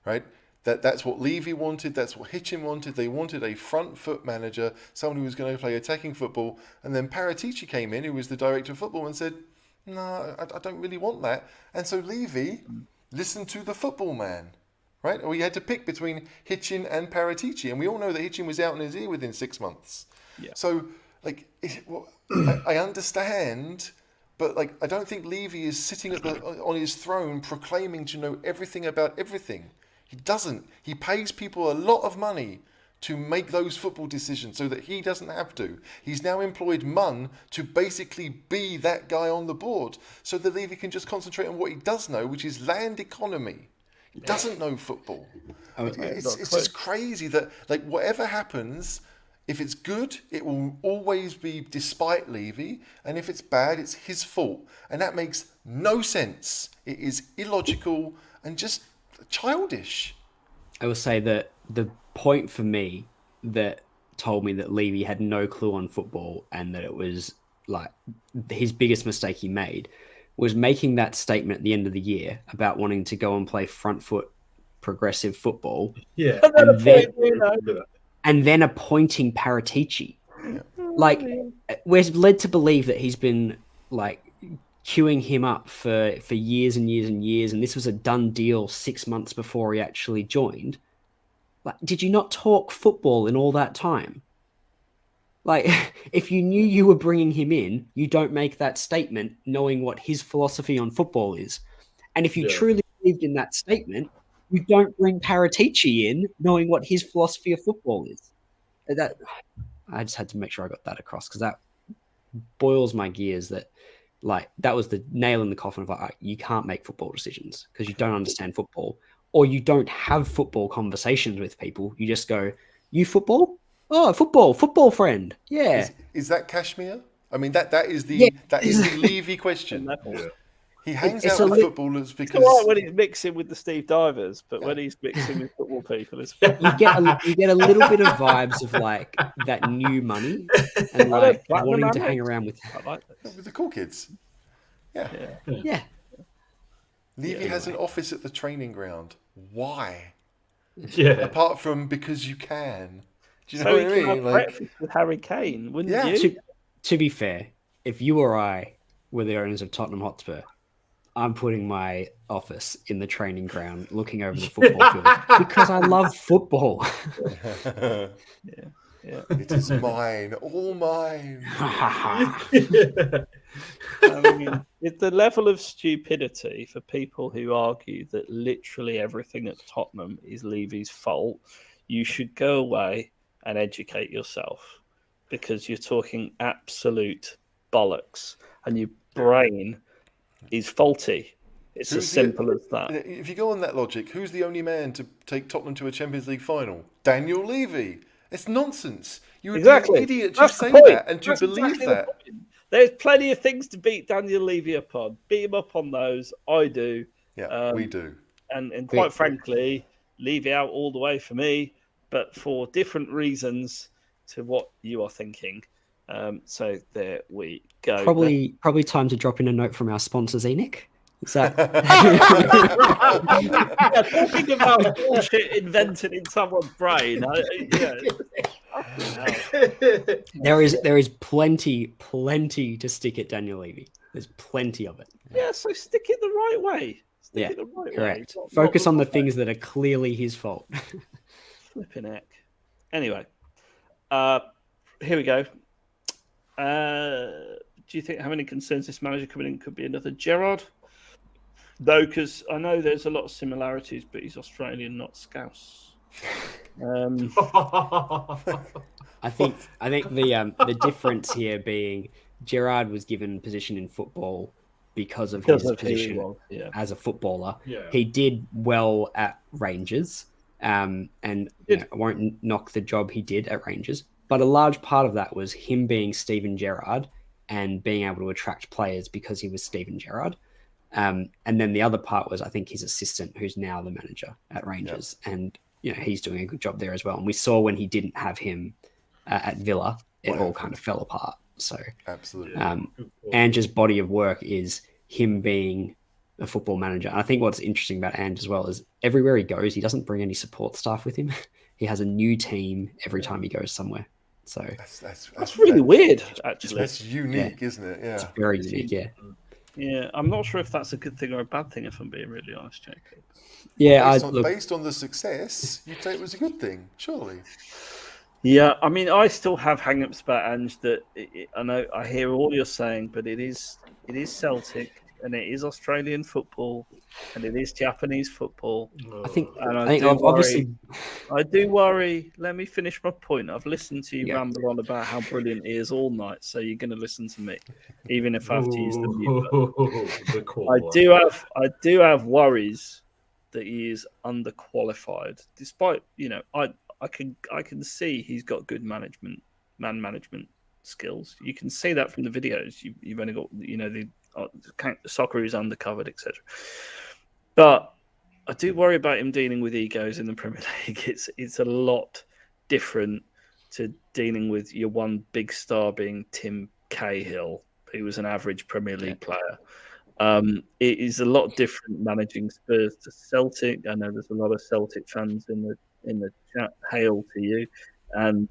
right? That's what Levy wanted. That's what Hitchin wanted. They wanted a front foot manager, someone who was going to play attacking football. And then Paratici came in, who was the director of football, and said, no, I don't really want that. And so Levy listened to the football man, right? Or he had to pick between Hitchin and Paratici. And we all know that Hitchin was out in his ear within 6 months. Yeah. So, I understand, but I don't think Levy is sitting on his throne proclaiming to know everything about everything. He doesn't. He pays people a lot of money to make those football decisions so that he doesn't have to. He's now employed Munn to basically be that guy on the board so that Levy can just concentrate on what he does know, which is land economy. He doesn't know football. It's just crazy that whatever happens, if it's good, it will always be despite Levy, and if it's bad, it's his fault. And that makes no sense. It is illogical and just childish. I will say that the point for me that told me that Levy had no clue on football and that it was like his biggest mistake he made was making that statement at the end of the year about wanting to go and play front foot progressive football. Yeah. And then appointing Paratici. Like, we're led to believe that he's been like queuing him up for years and years and years, and this was a done deal 6 months before he actually joined. Like, did you not talk football in all that time? Like, if you knew you were bringing him in, you don't make that statement knowing what his philosophy on football is. And if you truly believed in that statement, you don't bring Paratici in knowing what his philosophy of football is. That I just had to make sure I got that across because that boils my gears that like that was the nail in the coffin of like, you can't make football decisions because you don't understand football or you don't have football conversations with people. You just go, you football? Oh, football friend. Yeah. Is that Kashmir? I mean, that is the Levy question. He hangs out with footballers because it's all right when he's mixing with the Steve Divers, but when he's mixing with football people, it's you get a little bit of vibes of like that new money and like wanting to hang around with the cool kids. Yeah. Levy has an office at the training ground. Why? Yeah. Apart from because you can. Do you know so what I mean? Have breakfast with Harry Kane, wouldn't you? To be fair, if you or I were the owners of Tottenham Hotspur, I'm putting my office in the training ground, looking over the football field because I love football. Yeah. It is mine, all mine. I mean, it's the level of stupidity for people who argue that literally everything at Tottenham is Levy's fault. You should go away and educate yourself because you're talking absolute bollocks and your brain is faulty. It's as simple as that. If you go on that logic, who's the only man to take Tottenham to a Champions League final? Daniel Levy. It's nonsense. You would be an idiot to say that and to believe that. There's plenty of things to beat Daniel Levy upon. Beat him up on those. I do. Yeah, we do. And quite frankly, Levy out all the way for me, but for different reasons to what you are thinking. So there we go. Probably time to drop in a note from our sponsors, Enic. Is that talking about bullshit invented in someone's brain? There is plenty to stick at Daniel Levy. There's plenty of it. Yeah, so stick it the right way. Correct. Focus on the things that are clearly his fault. Flipping heck. Anyway, here we go. Do you think how many concerns this manager coming in could be another Gerrard? No, because I know there's a lot of similarities, but he's Australian, not Scouse. I think the difference here being Gerrard was given position in football because of his position as a footballer. Yeah. He did well at Rangers, and I won't knock the job he did at Rangers, but a large part of that was him being Steven Gerrard and being able to attract players because he was Steven Gerrard. And then the other part was, I think, his assistant, who's now the manager at Rangers. Yep. And, he's doing a good job there as well. And we saw when he didn't have him at Villa, it all kind of fell apart. So absolutely. Ange's body of work is him being a football manager. And I think what's interesting about Ange as well is everywhere he goes, he doesn't bring any support staff with him. He has a new team every time he goes somewhere. So that's really weird, actually. That's unique, isn't it? Yeah. It's very unique, yeah. Yeah, I'm not sure if that's a good thing or a bad thing, if I'm being really honest, Jacob. Yeah, based on the success, you'd say it was a good thing, surely. Yeah, I mean, I still have hang-ups about Ange that I know I hear all you're saying, but it is Celtic and it is Australian football and it is Japanese football. I think obviously I do worry. Let me finish my point. I've listened to you ramble on about how brilliant he is all night, so you're going to listen to me, even if I have to use the mute button. I do have worries that he is underqualified, despite I can see he's got good man management skills. You can see that from the videos. You've only got the Socceroos undercovered, etc. But I do worry about him dealing with egos in the Premier League. It's a lot different to dealing with your one big star being Tim Cahill, who was an average Premier League player. It is a lot different managing Spurs to Celtic. I know there's a lot of Celtic fans in the chat. Hail to you, and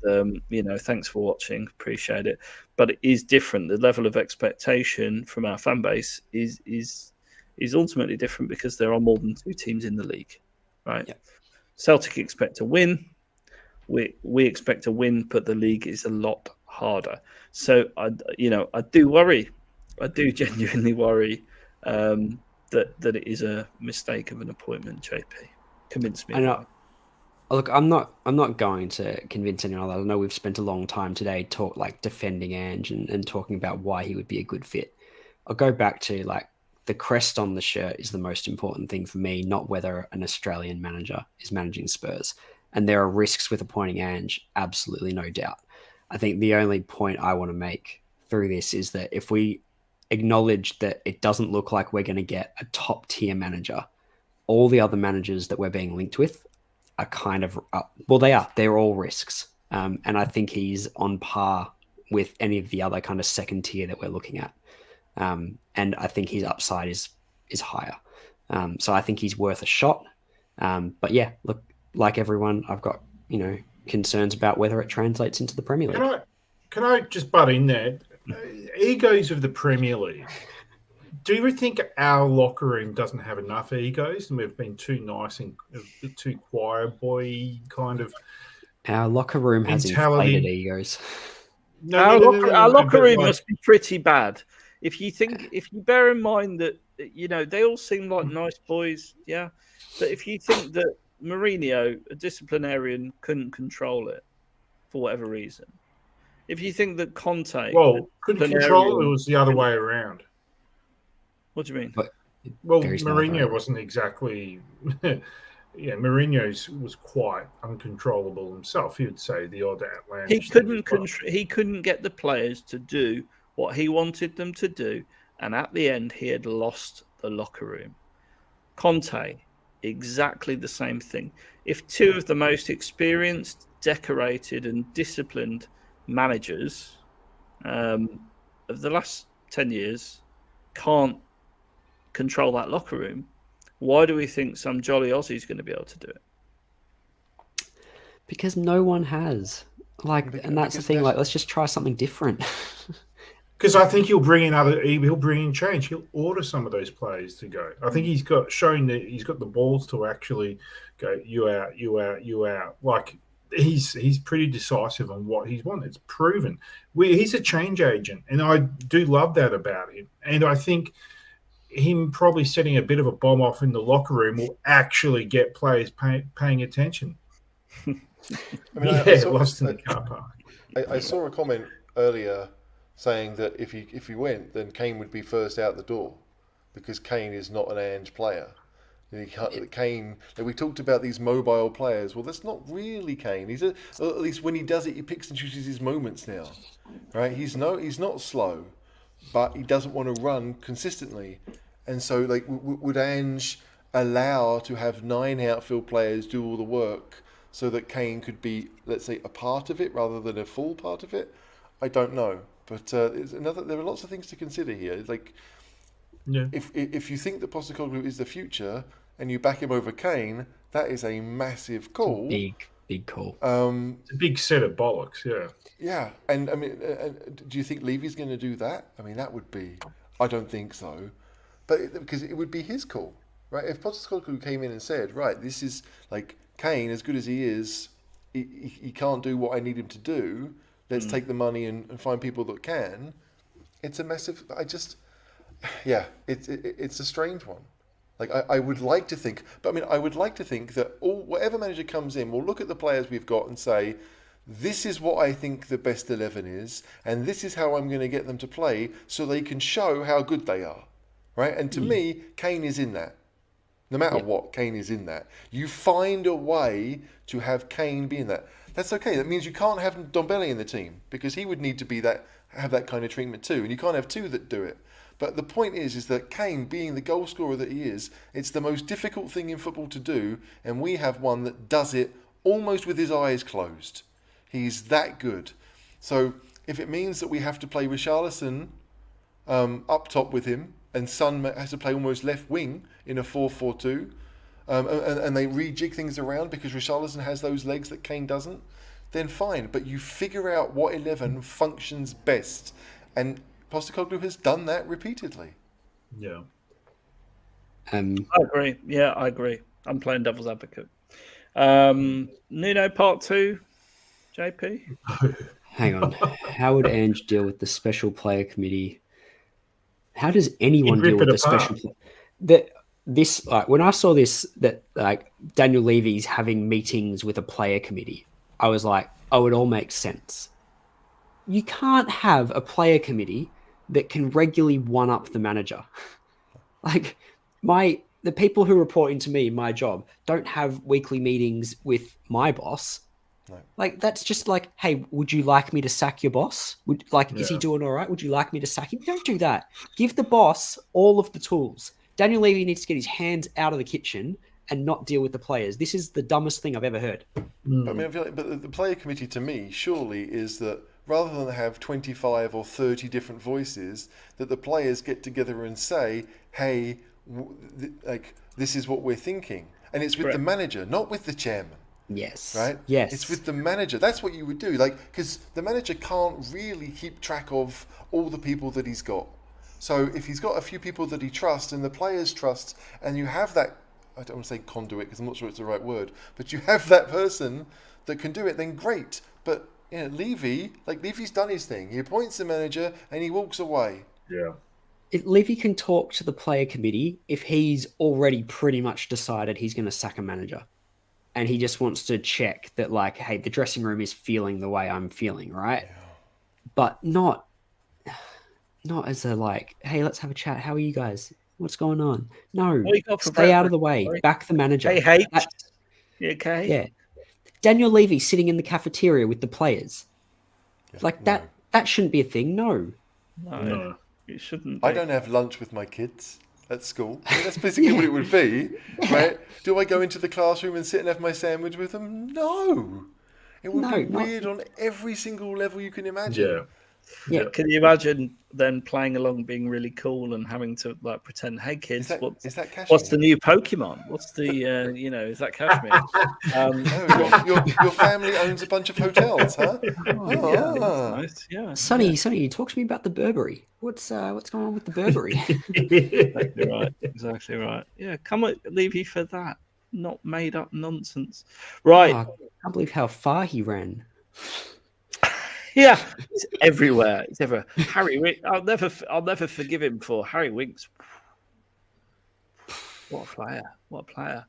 thanks for watching. Appreciate it. But it is different. The level of expectation from our fan base is ultimately different because there are more than two teams in the league, right? Yeah. Celtic expect to win. We expect to win, but the league is a lot harder. So I do worry. I do genuinely worry that it is a mistake of an appointment. JP, convince me. I know. Look, I'm not going to convince anyone. I know we've spent a long time today defending Ange and talking about why he would be a good fit. I'll go back to the crest on the shirt is the most important thing for me, not whether an Australian manager is managing Spurs. And there are risks with appointing Ange, absolutely no doubt. I think the only point I want to make through this is that if we acknowledge that it doesn't look like we're going to get a top tier manager, all the other managers that we're being linked with are they're all risks. And I think he's on par with any of the other kind of second tier that we're looking at. And I think his upside is higher. So I think he's worth a shot. But yeah, look, like everyone, I've got, concerns about whether it translates into the Premier League. Can I just butt in there? Egos of the Premier League. Do you think our locker room doesn't have enough egos and we've been too nice and too choir boy kind of? Our locker room has inflated egos. Our locker room must be pretty bad. If you bear in mind that, they all seem like nice boys, yeah. But if you think that Mourinho, a disciplinarian, couldn't control it for whatever reason, if you think that Conte, couldn't control it, it was the other way around. What do you mean? Mourinho wasn't exactly. Mourinho was quite uncontrollable himself. He would say the odd outlandish. He couldn't get the players to do what he wanted them to do, and at the end, he had lost the locker room. Conte, exactly the same thing. If two of the most experienced, decorated, and disciplined managers of the last 10 years can't control that locker room, why do we think some jolly Aussie is going to be able to do it? Because no one has. And that's the thing. Let's just try something different. Because I think he'll bring in change. He'll order some of those players to go. I think he's got the balls to actually go, you out, you out, you out. He's pretty decisive on what he's wanted. It's proven. He's a change agent, and I do love that about him. And I think him probably setting a bit of a bomb off in the locker room will actually get players paying attention. Lost in the car park. I saw a comment earlier saying that if he went, then Kane would be first out the door because Kane is not an Ange player. Kane, we talked about these mobile players. Well, that's not really Kane. At least when he does it, he picks and chooses his moments now, right? He's not slow, but he doesn't want to run consistently. And so, would Ange allow to have 9 outfield players do all the work so that Kane could be, let's say, a part of it rather than a full part of it? I don't know. But there are lots of things to consider here. If you think that Postecoglou is the future and you back him over Kane, that is a massive call. Big call. It's a big set of bollocks, yeah. Yeah, and I mean, do you think Levy's going to do that? I mean, that would be. I don't think so, because it would be his call, right? If Postecoglou came in and said, right, this is Kane, as good as he is, he can't do what I need him to do. Let's take the money and find people that can. It's a massive. It's a strange one. I would like to think, I would like to think that whatever manager comes in will look at the players we've got and say, this is what I think the best 11 is, and this is how I'm going to get them to play so they can show how good they are, right? And to me, Kane is in that. No matter what, Kane is in that. You find a way to have Kane be in that. That's okay. That means you can't have Ndombele in the team because he would need to have that kind of treatment too, and you can't have two that do it. But the point is that Kane, being the goal scorer that he is, it's the most difficult thing in football to do, and we have one that does it almost with his eyes closed. He's that good. So if it means that we have to play Richarlison up top with him, and Son has to play almost left wing in a 4-4-2, and they rejig things around because Richarlison has those legs that Kane doesn't, then fine. But you figure out what 11 functions best. And Postecoglou has done that repeatedly. Yeah. I agree. Yeah, I agree. I'm playing devil's advocate. Nuno part 2, JP? Hang on. How would Ange deal with the special player committee? How does anyone deal with the special when I saw this, that like Daniel Levy's having meetings with a player committee, I was like, oh, it all makes sense. You can't have a player committee that can regularly one-up the manager. Like, the people who report into me, my job, don't have weekly meetings with my boss. No. Like, that's just like, hey, would you like me to sack your boss? Is he doing all right? Would you like me to sack him? Don't do that. Give the boss all of the tools. Daniel Levy needs to get his hands out of the kitchen and not deal with the players. This is the dumbest thing I've ever heard. But I mean, I feel like, the player committee to me surely is that rather than have 25 or 30 different voices, that the players get together and say, hey, this is what we're thinking. And it's with the manager, not with the chairman. Yes. Right? Yes. It's with the manager. That's what you would do. Because the manager can't really keep track of all the people that he's got. So if he's got a few people that he trusts and the players trust, and you have that, I don't want to say conduit because I'm not sure it's the right word, but you have that person that can do it, then great. But Levy's done his thing. He appoints the manager and he walks away. Yeah. Levy can talk to the player committee if he's already pretty much decided he's going to sack a manager. And he just wants to check that, like, hey, the dressing room is feeling the way I'm feeling, right? Yeah. But not as a, like, hey, let's have a chat. How are you guys? What's going on? No, stay out of the way. Sorry. Back the manager. Hey, H. You okay? Yeah. Daniel Levy sitting in the cafeteria with the players. Yeah, that shouldn't be a thing. No. It shouldn't be. I don't have lunch with my kids at school. I mean, that's basically what it would be, right? Do I go into the classroom and sit and have my sandwich with them? No. It would be weird on every single level you can imagine. Yeah. Can you imagine then playing along, being really cool and having to like pretend, hey kids, is that Cashmere? What's the new Pokemon? What's the is that Cashmere? No, your family owns a bunch of hotels, huh? Yeah, that's nice. Yeah. Sonny, talk to me about the Burberry. What's going on with the Burberry? Exactly right. Yeah, come on, Levy for that. Not made up nonsense. Right. Oh, I can't believe how far he ran. Yeah, it's everywhere. It's everywhere. Harry Winks. I'll never forgive him for Harry Winks. What a player!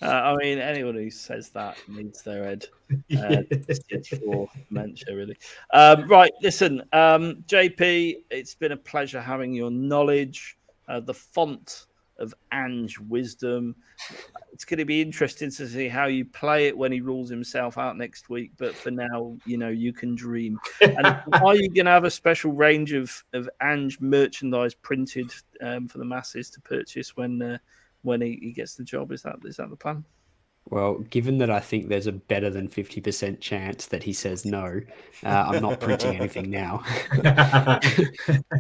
I mean, anyone who says that needs their head for dementia, really. Right, listen, JP. It's been a pleasure having your knowledge, the font of Ange wisdom. It's going to be interesting to see how you play it when he rules himself out next week. But for now, you can dream. And are you going to have a special range of Ange merchandise printed for the masses to purchase when he gets the job? Is that the plan? Well, given that I think there's a better than 50% chance that he says no, I'm not printing anything now.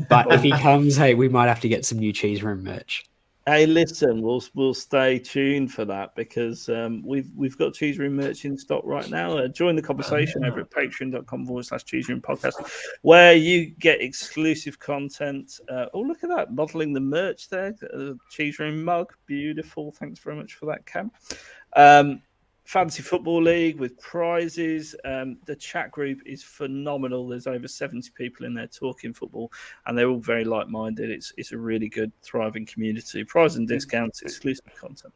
But if he comes, hey, we might have to get some new cheese room merch. Hey, listen, we'll stay tuned for that because we've got Cheese Room merch in stock right now. Join the conversation over at patreon.com/Cheese Room podcast, where you get exclusive content. Oh, look at that, modeling the merch there. Cheese Room mug, beautiful. Thanks very much for that, Cam. Fantasy Football League with prizes. The chat group is phenomenal. There's over 70 people in there talking football, and they're all very like-minded. It's a really good, thriving community. Prizes and discounts, exclusive content.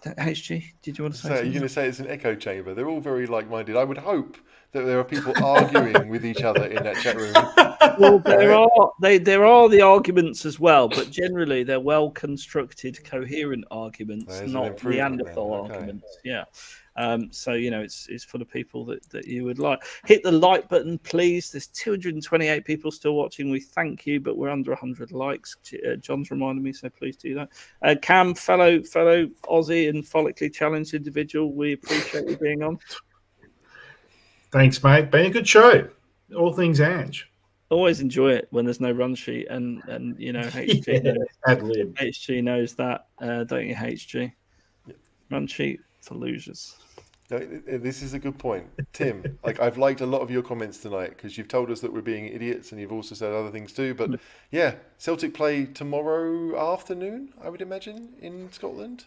HG, did you want to say something? You're going to say it's an echo chamber. They're all very like-minded. I would hope that there are people arguing with each other in that chat room. Well, there are the arguments as well, but generally they're well constructed, coherent arguments, There's an not improvement Neanderthal then, okay. arguments. Yeah. So it's for the people that you would like. Hit the like button, please. There's 228 people still watching. We thank you, but we're under 100 likes. John's reminded me, so please do that. Cam, fellow Aussie and follically challenged individual, we appreciate you being on. Thanks, mate. Been a good show. All things Ange. Always enjoy it when there's no run sheet, and HG knows that, don't you, HG? Run sheet for losers. No, this is a good point, Tim. I've liked a lot of your comments tonight because you've told us that we're being idiots, and you've also said other things too. But yeah, Celtic play tomorrow afternoon, I would imagine, in Scotland.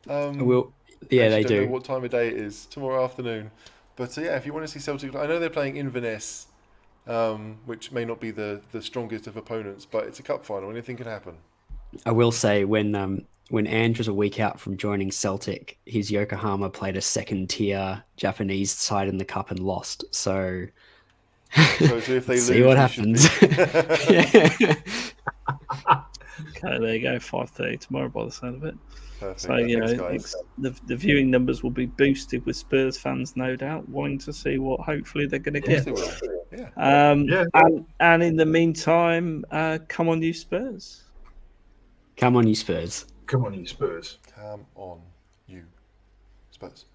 They do. Don't know what time of day it is tomorrow afternoon. But yeah, if you want to see Celtic, I know they're playing Inverness, which may not be the strongest of opponents, but it's a cup final. Anything can happen. I will say when Ange was a week out from joining Celtic, his Yokohama played a second-tier Japanese side in the cup and lost. So if they see lose, what happens. Okay, there you go. 5:30 tomorrow, by the sound of it. Perfect. So the viewing numbers will be boosted with Spurs fans, no doubt, wanting to see what hopefully they're going to get. Yeah. And in the meantime, come on, you Spurs. Come on, you Spurs. Come on, you Spurs. Come on, you Spurs.